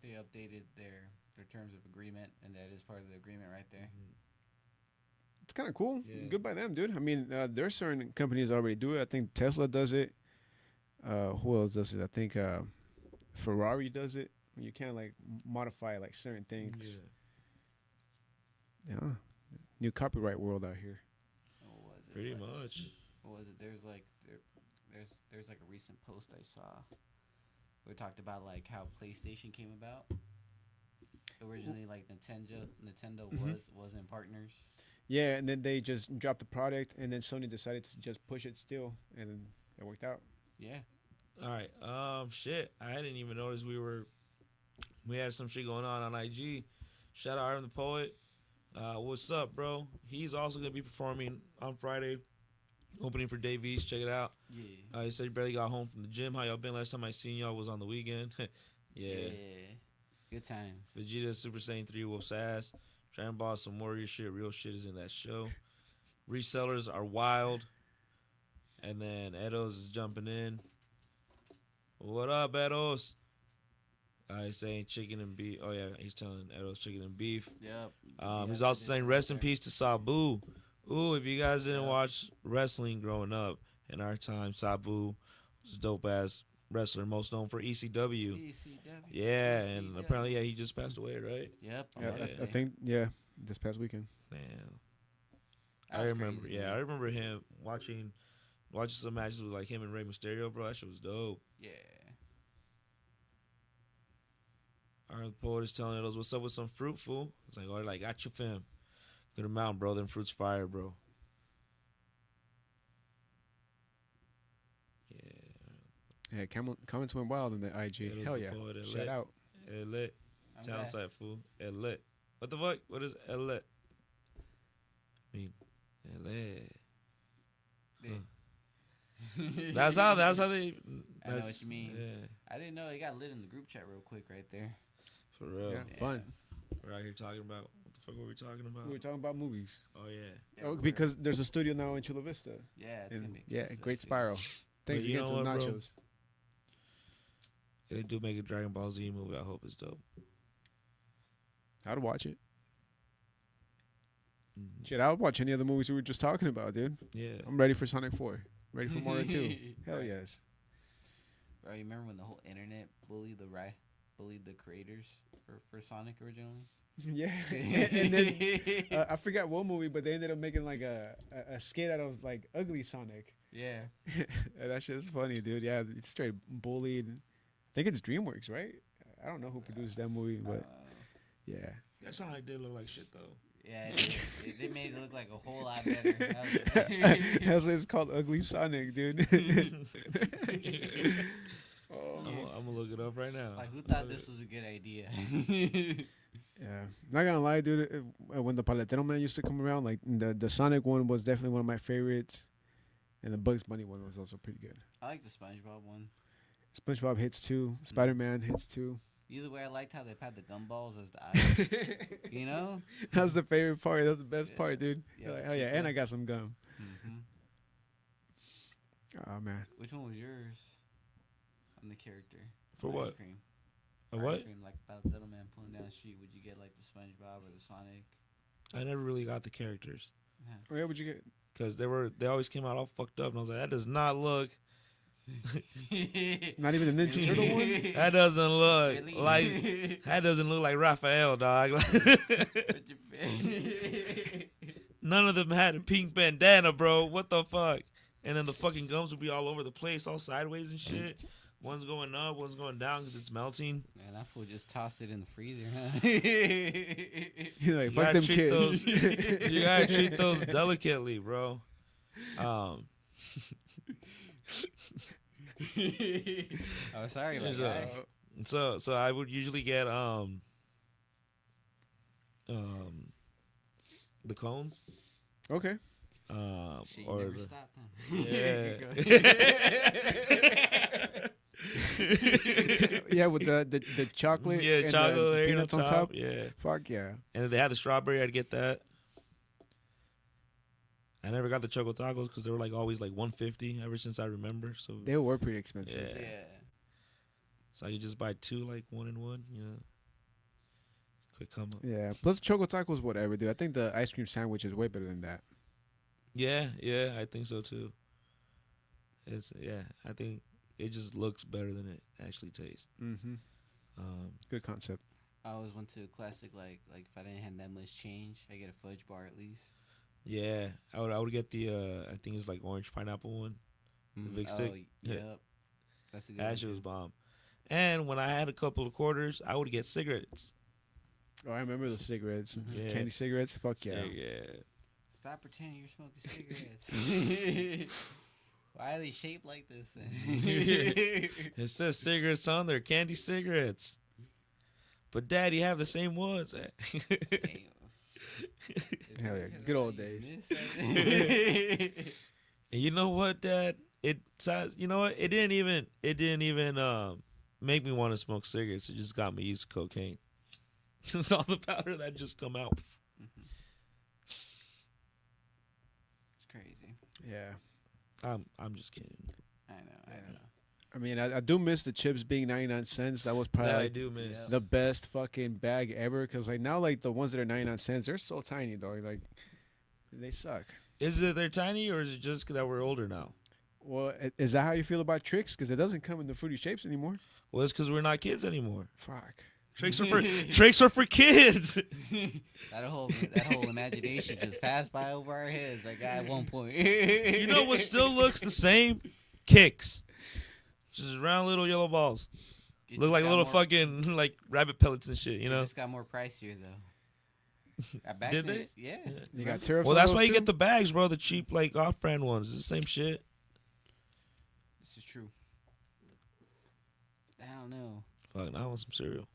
They updated their terms of agreement, and that is part of the agreement right there. It's kind of cool. Yeah. Good by them, dude. I mean, there are certain companies already do it. I think Tesla does it. Who else does it? I think Ferrari does it. You can't like modify like certain things. Yeah. New copyright world out here. What was it? Pretty much. What was it? There's like a recent post I saw where it talked about like how PlayStation came about. Originally, like Nintendo wasn't partners. Yeah, and then they just dropped the product, and then Sony decided to just push it still, and it worked out. Yeah. All right. Shit. I didn't even notice we had some shit going on IG. Shout out Iron the Poet. What's up, bro? He's also gonna be performing on Friday, opening for Dave East. Check it out. Yeah. He said he barely got home from the gym. How y'all been? Last time I seen y'all was on the weekend. Yeah. Good times. Vegeta Super Saiyan 3 whoops ass. Dragon Ball some warrior shit. Real shit is in that show. Resellers are wild. And then Edos is jumping in. What up, Edos? He's saying chicken and beef. Oh, yeah, he's telling Edos chicken and beef. Yep. He's also saying rest in peace to Sabu. Ooh, if you guys didn't watch wrestling growing up in our time, Sabu was a dope-ass wrestler, most known for ECW. Yeah, and apparently, he just passed away, right? Yep. Yeah, I think, this past weekend. Damn. That I was remember, crazy, I remember him watching some matches with like him and Rey Mysterio, bro. That shit was dope. Yeah. Our poet is telling us what's up with some fruit, fool. It's like, got you, fam. Get them out, bro. Them fruits fire, bro. Yeah. Yeah, comments went wild in the IG. Hell yeah. Shout out. Lit. Town side, fool. Lit. What the fuck? What is lit? I mean, lit. That's how they. I know what you mean. Yeah. I didn't know it got lit in the group chat real quick right there. For real. Yeah, fun. We're out here talking about what the fuck were we talking about? We were talking about movies. Oh yeah. Oh, because there's a studio now in Chula Vista. Yeah. It's gonna be expensive, Great too. Spiral. Thanks But you again to know the what, bro? nachos. They do make a Dragon Ball Z movie. I hope it's dope. I'd watch it. Shit, I would watch any of the movies we were just talking about, dude. Yeah. I'm ready for Sonic 4. Ready for Mario 2. Hell yes. Bro, you remember when the whole internet bullied the creators for Sonic originally? Yeah. And then I forgot what movie, but they ended up making like a skit out of like ugly Sonic. Yeah. And that shit's funny, dude. Yeah, it's straight bullied. I think it's DreamWorks, right? I don't know who produced that movie, but yeah. That Sonic did look like shit though. Yeah, it made it look like a whole lot better. That's why it's called Ugly Sonic, dude. I'm gonna look it up right now. Like, who thought this was a good idea? Yeah, not gonna lie, dude. When the Paletero Man used to come around, like the Sonic one was definitely one of my favorites, and the Bugs Bunny one was also pretty good. I like the SpongeBob one. SpongeBob hits too. Spider-Man hits too. Either way, I liked how they had the gumballs as the eyes. You know? That was the favorite part. That was the best part, dude. Yeah, Like, the oh yeah, and chicken. I got some gum. Mm-hmm. Oh man. Which one was yours on the character? For Ice what? Cream. A Ice what? cream, like about the little man pulling down the street. Would you get like the SpongeBob or the Sonic? I never really got the characters Oh yeah, what'd you get? because they always came out all fucked up, and I was like, that does not look. Not even the Ninja Turtle one. That doesn't look Really? like. That doesn't look like Raphael, dog. None of them had a pink bandana, bro. What the fuck? And then the fucking gums would be all over the place, all sideways and shit. One's going up, one's going down because it's melting. Man, that fool just tossed it in the freezer, huh? You're like, You fuck gotta them treat kids. those. You gotta treat those delicately, bro. Oh, sorry about There's that. So I would usually get the cones. Okay. Shit, you Or never the, stopped, huh? yeah. Yeah, with the chocolate. Yeah, and chocolate the layer peanuts on on top. top. Yeah. Fuck yeah. And if they had the strawberry, I'd get that. I never got the choco tacos because they were like always like $150 ever since I remember. So They were pretty expensive. Yeah. Yeah. So you just buy 2, like 1 and 1. You know, quick come up. Yeah. Plus Choco Tacos, whatever, dude. I think the ice cream sandwich is way better than that. Yeah, I think so too. I think it just looks better than it actually tastes. Mm-hmm. Good concept. I always went to a classic like if I didn't have that much change, I get a fudge bar at least. Yeah, I would get the I think it's like orange pineapple one, the big stick. Yep, that's a good. That shit was bomb. And when I had a couple of quarters, I would get cigarettes. Oh, I remember the cigarettes. Yeah. Candy cigarettes. Fuck yeah. Yeah. Stop pretending you're smoking cigarettes. Why are they shaped like this? Then? It says cigarettes on there, candy cigarettes. But Dad, you have the same ones. Damn. Hell yeah, good old days. And you know what, Dad? It sounds. You know what? It didn't even make me want to smoke cigarettes. It just got me used to cocaine. It's all the powder that just come out. Mm-hmm. It's crazy. Yeah. I'm just kidding. I know. I mean, I do miss the chips being 99 cents. That was probably That I like, do miss. the best fucking bag ever. Because like now, like the ones that are 99 cents, they're so tiny, dog. Like they suck. Is it they're tiny, or is it just that we're older now? Well, is that how you feel about Trix? Because it doesn't come in the fruity shapes anymore. Well, it's because we're not kids anymore. Fuck. Tricks are for kids. that whole imagination just passed by over our heads like at one point. You know what still looks the same? Kicks. Just round little yellow balls. It Look just like got little more- fucking like rabbit pellets and shit, you It know? just got more pricier though. Back Did then, they? Yeah. You got tariffs. Well, on that's those why you too? get the bags, bro. The cheap like off-brand ones. It's the same shit. This is true. I don't know. Fuck, now I want some cereal.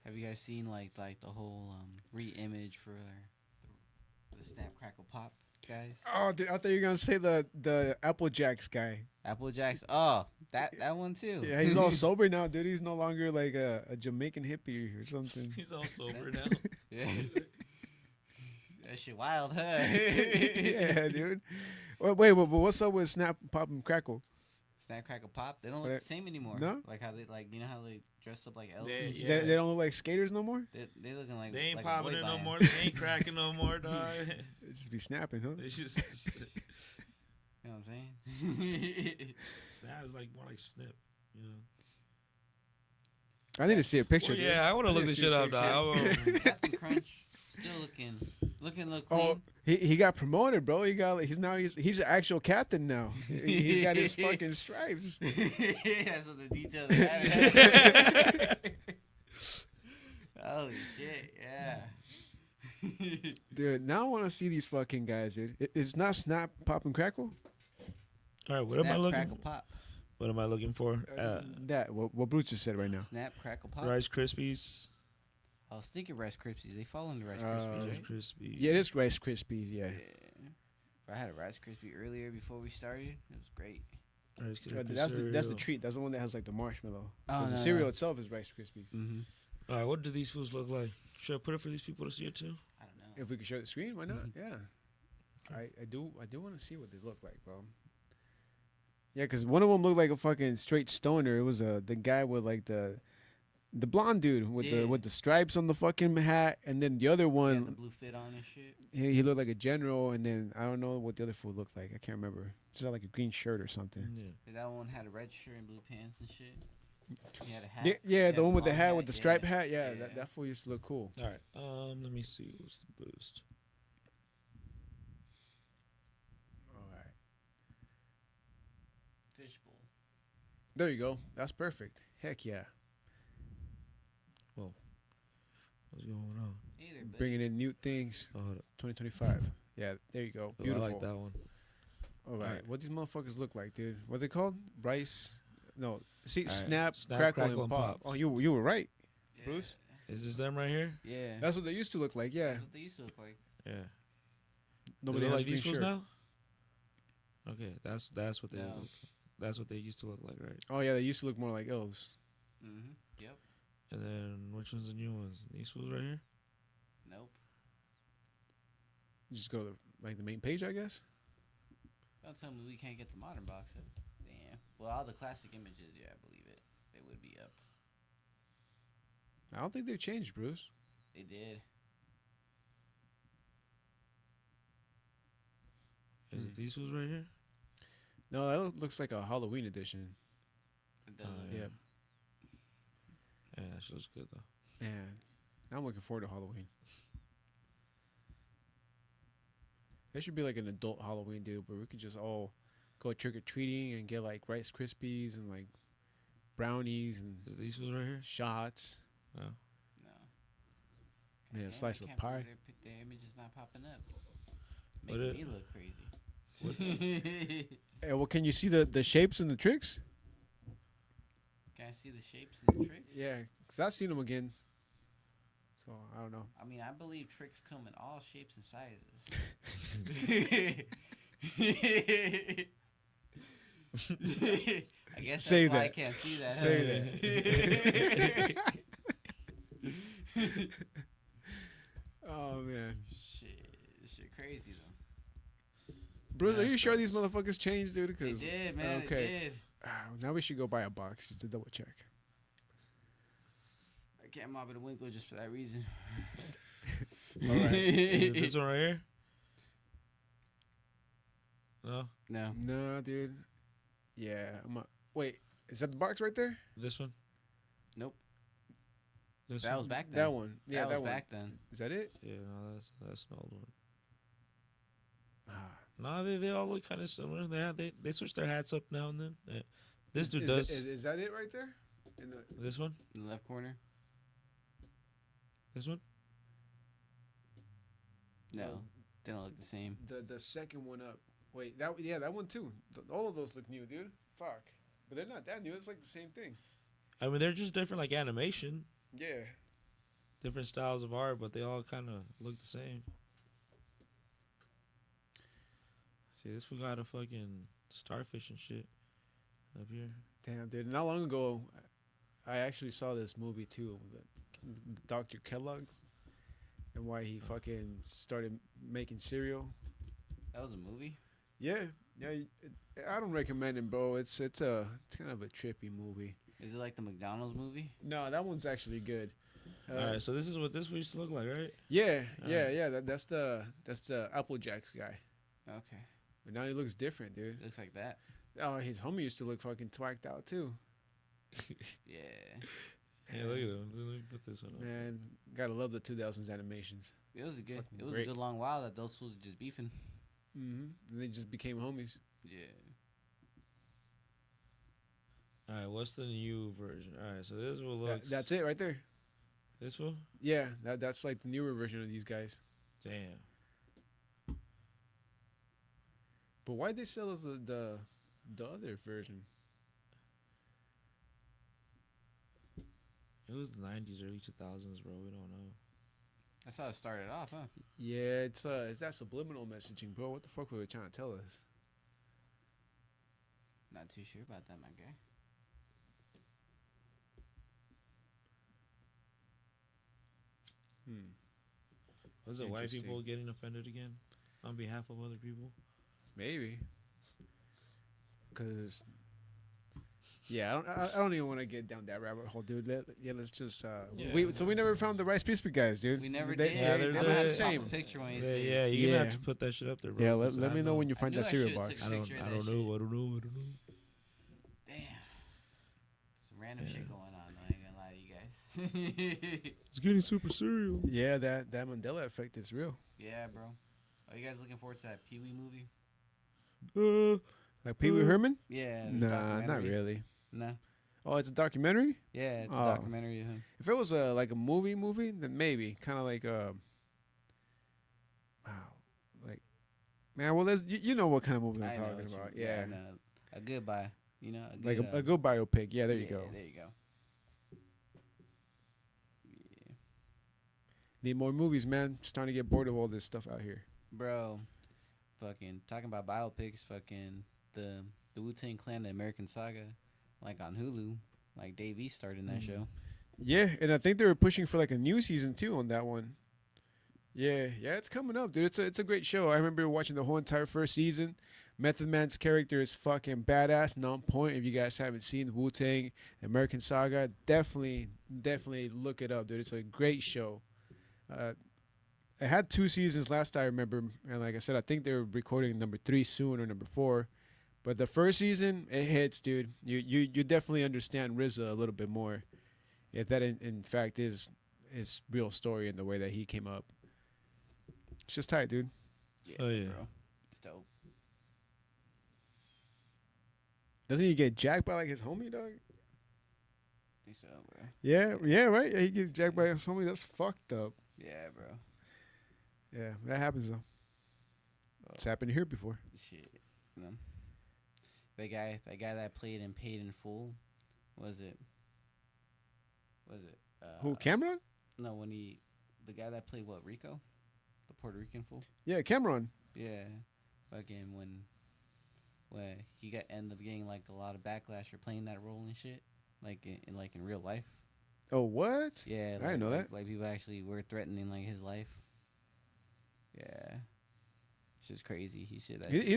Have you guys seen like the whole re-image for the Snap Crackle Pop guys? Oh, dude, I thought you were gonna say the Apple Jacks guy. Apple Jacks. Oh, that one too. Yeah, he's all sober now, dude. He's no longer like a Jamaican hippie or something. He's all sober now. Yeah. That shit wild, huh? Yeah, dude. Wait, but what's up with Snap, Pop, and Crackle? Snap Crackle Pop. They don't look But- the same anymore. No? Like how they you know how they dress up like elves. Yeah, and shit? yeah. They don't look like skaters no more. They looking like They ain't like a popping boy it no band. more. They ain't cracking no more, dog. They just be snapping, huh? They just You know what I'm saying? Snap is like more like snip, you know. I need to see a picture. Well, dude. yeah, I want to I look didn't this see shit a up, dog. picture. Captain Crunch still looking look clean. Oh, he got promoted, bro. He got he's an actual captain now. He's got his fucking stripes. That's what the details matter. Holy shit, yeah. Dude, now I want to see these fucking guys, dude. It's not Snap, Pop, and Crackle. All right, what am I Snap, looking? Crackle Pop. What am I looking for? That what Bruce just said right now. Snap, Crackle Pop. Rice Krispies. I was thinking Rice Krispies. They fall into Rice Uh, Krispies, Rice right? Krispies. Yeah, it is Rice Krispies. Yeah, I had a Rice Krispie earlier before we started. It was great. Rice that's Krispie the cereal. treat. That's the one that has like the marshmallow. Oh, But the no, cereal no. itself is Rice Krispies. Mm-hmm. All right, what do these foods look like? Should I put it for these people to see it too? I don't know. If we could show the screen, why not? Yeah, I do want to see what they look like, bro. Yeah, because one of them looked like a fucking straight stoner. It was the guy with like the blonde dude with Yeah. the stripes on the fucking hat, and then the other He one had the blue fit on and shit. he looked like a general, and then I don't know what the other food looked like. I can't remember. Just had like a green shirt or something. Yeah. That one had a red shirt and blue pants and shit. He had a hat. Yeah, He the had one with the long hat with the stripe yeah. hat. Yeah, Yeah. that fool used to look cool. All right. Let me see. What's the boost? All right, Fishbowl. there you go. That's perfect. Heck yeah, What's going on? Either, but bringing in new things. Oh, hold up. 2025. Yeah, there you go. Oh, Beautiful. I like that one. All right. Alright. What these motherfuckers look like, dude? What's it called? Rice? No. See, Alright. snap, Snap, crackle, Crackle, and and pop. Pops. Oh, you were right. yeah. Bruce? Is this them right here? Yeah. That's what they used to look like. Yeah. That's what they used to look like. Yeah. Nobody They look has like these green fools shirt. now. Okay, that's what they No. look. That's what they used to look like, right? Oh yeah, they used to look more like elves. Mm-hmm. Yep. And then which one's the new ones? These fools right here. Nope. You just go to the main page, I guess. Don't tell me we can't get the modern box set. Damn. Well, all the classic images, yeah, I believe it. They would be up. I don't think they've changed, Bruce. They did. Is it these ones right here? No, that looks like a Halloween edition. It doesn't. Yeah. Yeah, that shit looks good though. Man, now I'm looking forward to Halloween. There should be like an adult Halloween, dude, where we could just all go trick or treating and get like Rice Krispies and like brownies and Is it these ones right here? shots. No. No. Man, a Damn, slice they of can't believe pie. Their image is not popping up. What Making it- me look crazy. Hey, well, can you see the shapes and the tricks? Can I see the shapes and the tricks? Yeah, because I've seen them again. So, I don't know. I mean, I believe tricks come in all shapes and sizes. I guess that's Say why I that. can't see that. Say Oh, man. Shit crazy though. Bruce, are That's you sure these gross. motherfuckers changed, dude? It Because did, man. okay. It did. now we should go buy a box just to double check. I can't mob it a winkle just for that reason. All right. Is it this one right here? No. No. No, dude. Yeah. Wait, is that the box right there? This one. Nope. This That one? was back then. That one. Yeah, that that was one. back then. Is that it? Yeah, no, that's an old one. Ah. No, they all look kind of similar. They switch their hats up now and then. Yeah. This dude Is does. Is that it right there? In the, This one. In the left corner. This one. No, they don't look the same. the second one up. Wait, that one too. All of those look new, dude. Fuck. But they're not that new. It's like the same thing. I mean, they're just different, like animation, Yeah. different styles of art, but they all kind of look the same. See, this fool got a fucking starfish and shit up here. Damn, dude. Not long ago, I actually saw this movie too, Dr. Kellogg, and why he fucking started making cereal. That was a movie. Yeah, yeah. I don't recommend it, bro. It's kind of a trippy movie. Is it like the McDonald's movie? No, that one's actually good. All right, so this is what this used to look like, right? Yeah, All yeah, right. yeah. That's the Apple Jacks guy. Okay. But now he looks different, dude. Looks like that. Oh, his homie used to look fucking twacked out too. Yeah. Hey, look at him. Let me put this one up. Man, gotta love the 2000s animations. It was a good. Fucking It was great. a good long while that those fools were just beefing. Mm-hmm. And they just became homies. Yeah. All right, what's the new version? All right, so this will look. That's it right there. This one. Yeah, that's like the newer version of these guys. Damn. But why'd they sell us the other version? It was the 90s, early 2000s, bro. We don't know. That's how it started off, huh? Yeah, it's that subliminal messaging, bro. What the fuck were they trying to tell us? Not too sure about that, my guy. Was it white Interesting. people getting offended again on behalf of other people? Maybe. Cause, yeah, I don't even want to get down that rabbit hole, dude. Let's just Yeah. so we never found the Rice Krispie guys, dude. We never They- did. Yeah, they- they're they I'm look gonna the have to pop same. a picture one of these Yeah, days. yeah, you're gonna have Yeah. to put that shit up there, bro. Yeah, 'cause let I me know when you find knew that I cereal should've box. took I don't, picture of I that don't know. I don't know. I don't know. Damn. Some random Yeah. shit going on. I ain't gonna lie to you guys. It's getting super cereal. Yeah, that Mandela effect is real. Yeah, bro. Are you guys looking forward to that Pee Wee movie? Like Pee Wee Herman? Yeah. the Nah, not documentary. really. No. Oh, it's a documentary. Yeah, it's a Oh. documentary of him. If it was like a movie, then maybe kind of like wow, like man. Well, you know what kind of movie I'm I know talking what you- about. I Yeah, know. A goodbye. You know, a like good, a good biopic. Yeah, there you yeah, go. There you go. Yeah. Need more movies, man. Starting to get bored of all this stuff out here. Bro, fucking talking about biopics, fucking the Wu-Tang Clan, the American Saga, like on Hulu, like Dave East starred in that show. Yeah, and I think they were pushing for like a new season too on that one. Yeah, it's coming up, dude. It's a great show. I remember watching the whole entire first season, Method Man's character is fucking badass and on point. If you guys haven't seen Wu-Tang American Saga, definitely look it up, dude. It's a great show. It had 2 seasons last I remember, and like I said, I think they're recording number 3 soon or number 4. But the first season, it hits, dude. You definitely understand RZA a little bit more, if that in fact is his real story and the way that he came up. It's just tight, dude. Yeah, Oh, yeah. bro. It's dope. Doesn't he get jacked by like his homie, dog? Think so, bro. Yeah, right. Yeah, he gets jacked by his homie. That's fucked up. Yeah, bro. Yeah, that happens though. It's happened here before. Shit. You know? That guy that played in Paid in Full, was it? Who, Cameron? No, the guy that played what, Rico, the Puerto Rican fool. Yeah, Cameron. Yeah, fucking when he ended up getting like a lot of backlash for playing that role and shit, like in real life. Oh, what? Yeah, I didn't know that. Like people actually were threatening like his life. Yeah. It's just crazy. He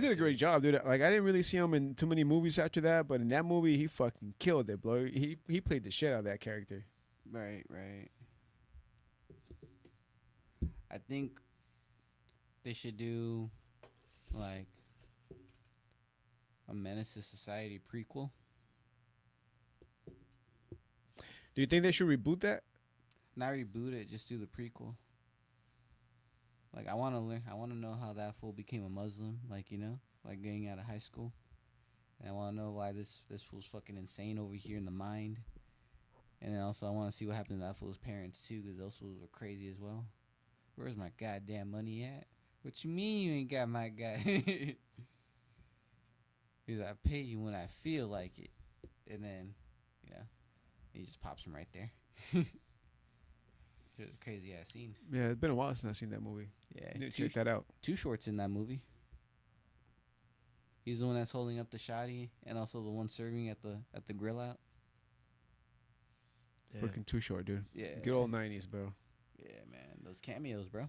did a great job, dude. Like I didn't really see him in too many movies after that, but in that movie he fucking killed it, bro. He played the shit out of that character. Right. I think they should do like a Menace to Society prequel. Do you think they should reboot that? Not reboot it, just do the prequel. Like I want to learn. I want to know how that fool became a Muslim. Like like getting out of high school. And I want to know why this fool's fucking insane over here in the mind. And then also I want to see what happened to that fool's parents too, because those fools were crazy as well. Where's my goddamn money at? What you mean you ain't got my god? Because I pay you when I feel like it, and then he just pops him right there. It was a crazy ass scene. Yeah, it's been a while since I've seen that movie. Yeah, Check that out. Too Short's in that movie. He's the one that's holding up the shotty, and also the one serving at the grill out. Yeah. Freaking Too Short, dude. Yeah, Good old 90s, bro. Yeah, man, those cameos, bro.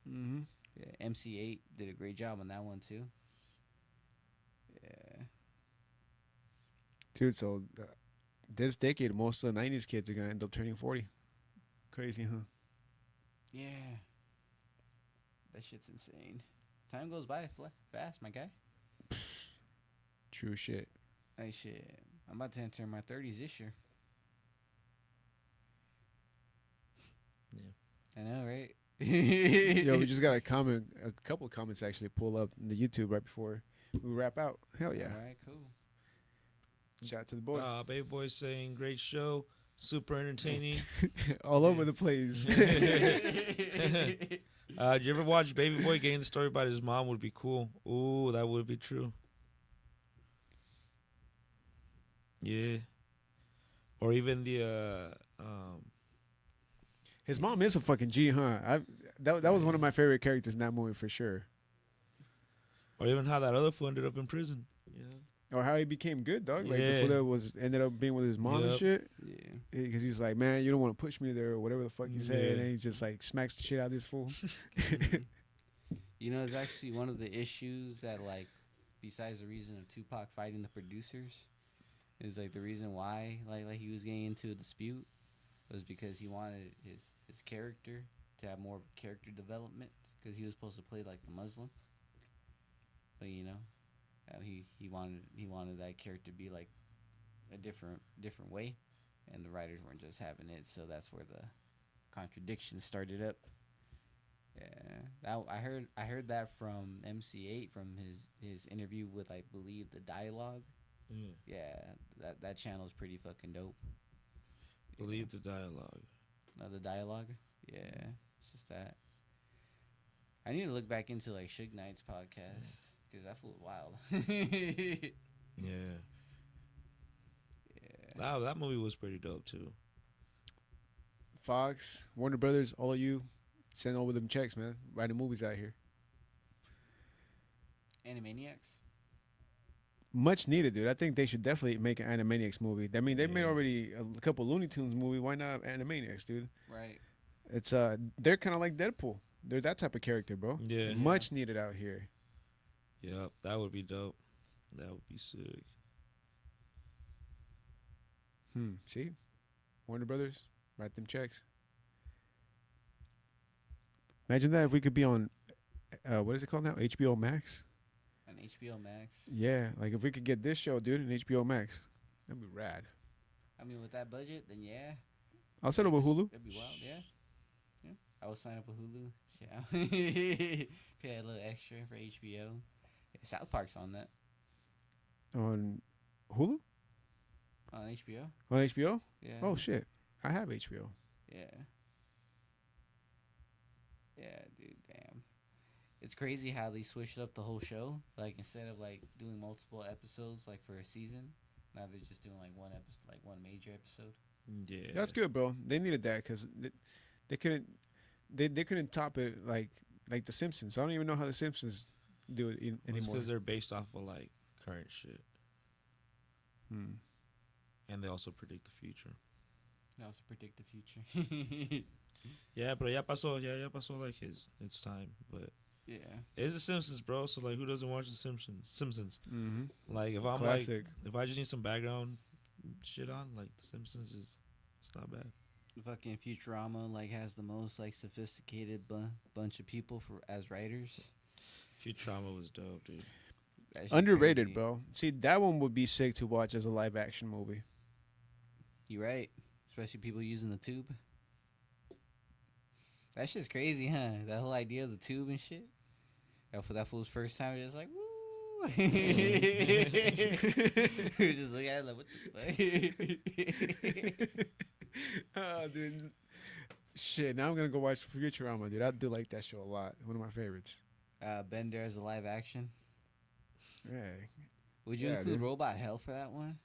Mm-hmm. Yeah, MC8 did a great job on that one too. Yeah. Dude, so this decade, most of the 90s kids are going to end up turning 40. Crazy, huh? Yeah. That shit's insane. Time goes by fast, my guy. True shit. Hey, shit. I'm about to enter my 30s this year. Yeah. I know, right? Yo, we just got a couple of comments actually pull up in the YouTube right before we wrap out. Hell yeah. All right, cool. Shout out to the boy. Baby Boy saying great show, super entertaining. All over the place. Did you ever watch Baby Boy getting the story about his mom? Would be cool. Ooh, that would be true. Yeah. Or even the His mom is a fucking G, huh? That was one of my favorite characters in that movie for sure. or even how that other fool ended up in prison. You know? Or how he became good, dog. Like Yeah. before that ended up being with his mom and Yep. shit. Yeah. Because he's like, man, you don't want to push me there or whatever the fuck he said. Yeah. And he just like smacks the shit out of this fool. You know, it's actually one of the issues that, like, besides the reason of Tupac fighting the producers, is like the reason why, like he was getting into a dispute was because he wanted his character to have more character development because he was supposed to play like the Muslim, but he wanted that character to be like a different way, and the writers weren't just having it, so that's where the contradiction started up. Yeah, I heard that from MC8 from his interview with, I believe, the Dialogue. Mm. Yeah, that channel is pretty fucking dope. Believe the dialogue. The Dialogue. Yeah, it's just that. I need to look back into like Suge Knight's podcast because that fool was wild. Yeah. Yeah. That movie was pretty dope too. Fox, Warner Brothers, all of you, send over them checks, man. Writing movies out here. Animaniacs. Much needed, dude. I think they should definitely make an Animaniacs movie. I mean, they made Yeah. already a couple Looney Tunes movie. Why not Animaniacs, dude? Right. It's they're kind of like Deadpool. They're that type of character, bro. Yeah. Much needed out here. Yep, that would be dope. That would be sick. See, Warner Brothers, write them checks. Imagine that if we could be on, what is it called now? HBO Max. On HBO Max. Yeah, like if we could get this show, dude, in HBO Max, that'd be rad. I mean, with that budget, then yeah. I'll set up with Hulu. That'd be wild, yeah. Yeah. I would sign up with Hulu. Yeah. Pay a little extra for HBO. Yeah, South Park's on that. On Hulu? On HBO. On HBO? Yeah. Oh shit, I have HBO. Yeah. Yeah, dude, damn. It's crazy how they switched up the whole show. Like instead of like doing multiple episodes like for a season, now they're just doing like one episode, like one major episode. Yeah. That's good, bro. They needed that because they couldn't they couldn't top it like the Simpsons. I don't even know how the Simpsons do it anymore. Because they're based off of like current shit, and they also predict the future. They also predict the future. Yeah, but ya pasó like its time. But Yeah. it's the Simpsons, bro. So like, who doesn't watch the Simpsons? Mm-hmm. Like if I'm Classic. like, if I just need some background shit on, like the Simpsons it's not bad. Fucking Futurama like has the most like sophisticated bunch of people for as writers. Futurama was dope, dude. That shit Underrated, crazy. bro. See, that one would be sick to watch as a live action movie. You right. Especially people using the tube. That shit's crazy, huh? That whole idea of the tube and shit. That fool's first time, was just like, woo. He was just looking at it like, what the fuck? Oh, dude. Shit, now I'm gonna go watch Futurama, dude. I do like that show a lot. One of my favorites. Bender as a live action. Yeah, Would you Yeah, include dude. Robot Hell for that one?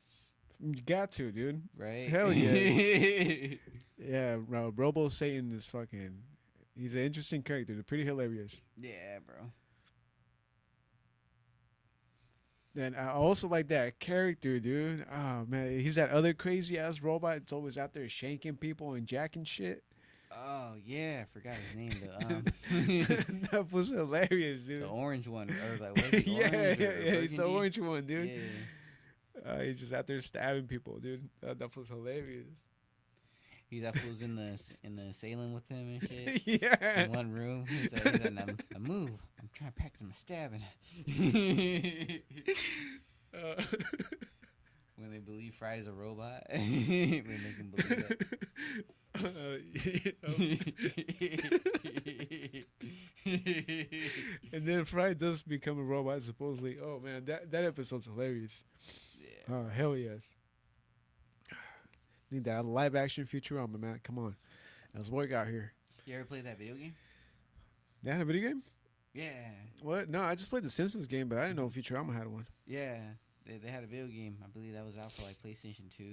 you got to, dude. Right? Hell yes. Yeah, bro. Robo Satan is fucking. He's an interesting character. They're pretty hilarious. Yeah, bro. And I also like that character, dude. Oh man, he's that other crazy ass robot. It's always out there shanking people and jacking shit. Oh yeah, I forgot his name. That was hilarious, dude. The orange one, or like what is it, Yeah, orange yeah, or yeah. He's the burgundy? orange one, dude. Yeah. He's just out there stabbing people, dude. That was hilarious. He that was in the assailant with him and shit. Yeah. In one room. He's like, now move. I'm trying to practice my stabbing. When they believe Fry's a robot. When they can believe that. And then Fry does become a robot, supposedly. Oh man, that episode's hilarious. Yeah. Oh hell yes. Need that live action Futurama, man. Come on, let's work out here. You ever played that video game? They had a video game? Yeah. What? No, I just played the Simpsons game, but I didn't know Futurama had one. Yeah. They had a video game. I believe that was out for like PlayStation 2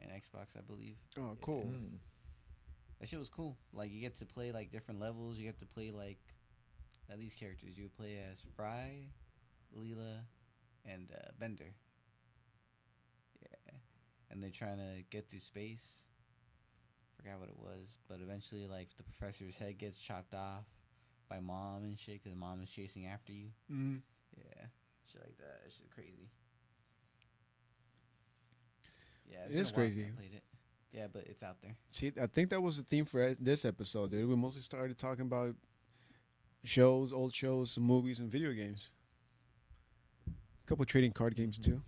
and Xbox, I believe. Oh, cool. Mm. That shit was cool. Like you get to play like different levels. You get to play like these characters. You would play as Fry, Leela, and Bender. Yeah, and they're trying to get through space. Forgot what it was, but eventually, like the professor's head gets chopped off by mom and shit because mom is chasing after you. Mm-hmm. Yeah, shit like that. That shit crazy. Yeah, It been is a while since crazy. I played it. Yeah, but it's out there. See, I think that was the theme for this episode, dude. We mostly started talking about shows, old shows, some movies, and video games. A couple trading card games too.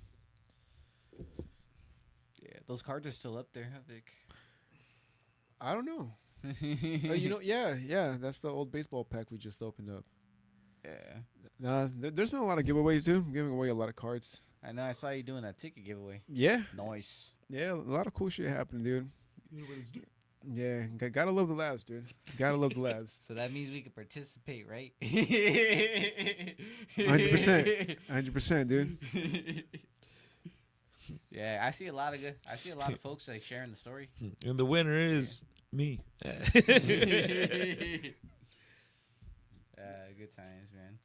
Yeah, those cards are still up there, huh, Vic? I don't know. You know, yeah. That's the old baseball pack we just opened up. Yeah. There's been a lot of giveaways too. I'm giving away a lot of cards. I know. I saw you doing that ticket giveaway. Yeah, Nice. yeah. A lot of cool shit happening, dude. Yeah, gotta love the labs, dude. Gotta love the labs. So that means we can participate, right? 100%, dude. Yeah, I see a lot of folks like sharing the story. And the winner is me. Good times, man.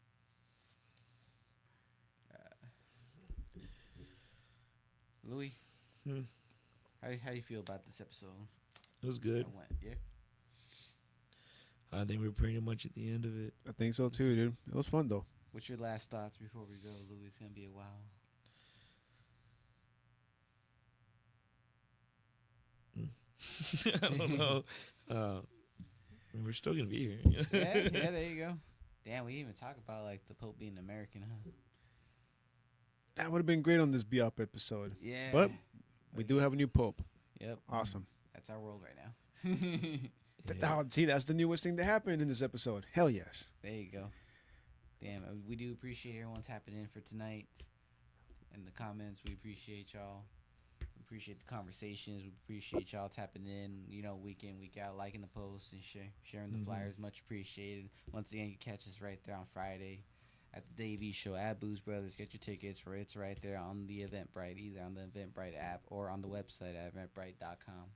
Louis, Hmm. how you feel about this episode? It was good. How it went? Yeah. I think we're pretty much at the end of it. I think so too, dude. It was fun though. What's your last thoughts before we go, Louis? It's gonna be a while. I don't know. We're still gonna be here. Yeah, there you go. Damn, we didn't even talk about like the Pope being American, huh? That would have been great on this BIAP episode. Yeah. But we do have a new pope. Yep. Awesome. That's our world right now. See, that's the newest thing that happened in this episode. Hell yes. There you go. Damn, we do appreciate everyone tapping in for tonight. In the comments, we appreciate y'all. We appreciate the conversations. We appreciate y'all tapping in, week in, week out, liking the posts and sharing the flyers. Much appreciated. Once again, you catch us right there on Friday at the Davey Show at Booze Brothers. Get your tickets. It's right there on the Eventbrite, either on the Eventbrite app or on the website at eventbrite.com.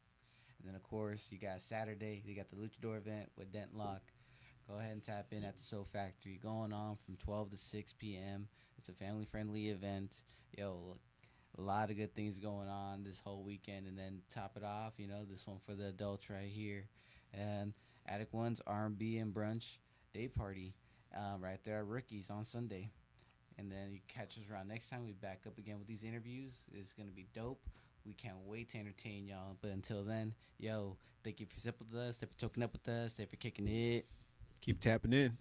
And then, of course, you got Saturday. You got the Luchador event with Dent Lock. Go ahead and tap in at the Soul Factory. Going on from 12 to 6 p.m. It's a family-friendly event. Yo, a lot of good things going on this whole weekend. And then top it off, this one for the adults right here. And Attic One's R&B and Brunch Day Party right there at Rookies on Sunday. And then you catch us around next time. We back up again with these interviews. It's going to be dope. We can't wait to entertain y'all. But until then, thank you for sipping with us. Thank you for choking up with us. Thank you for kicking it. Keep tapping in.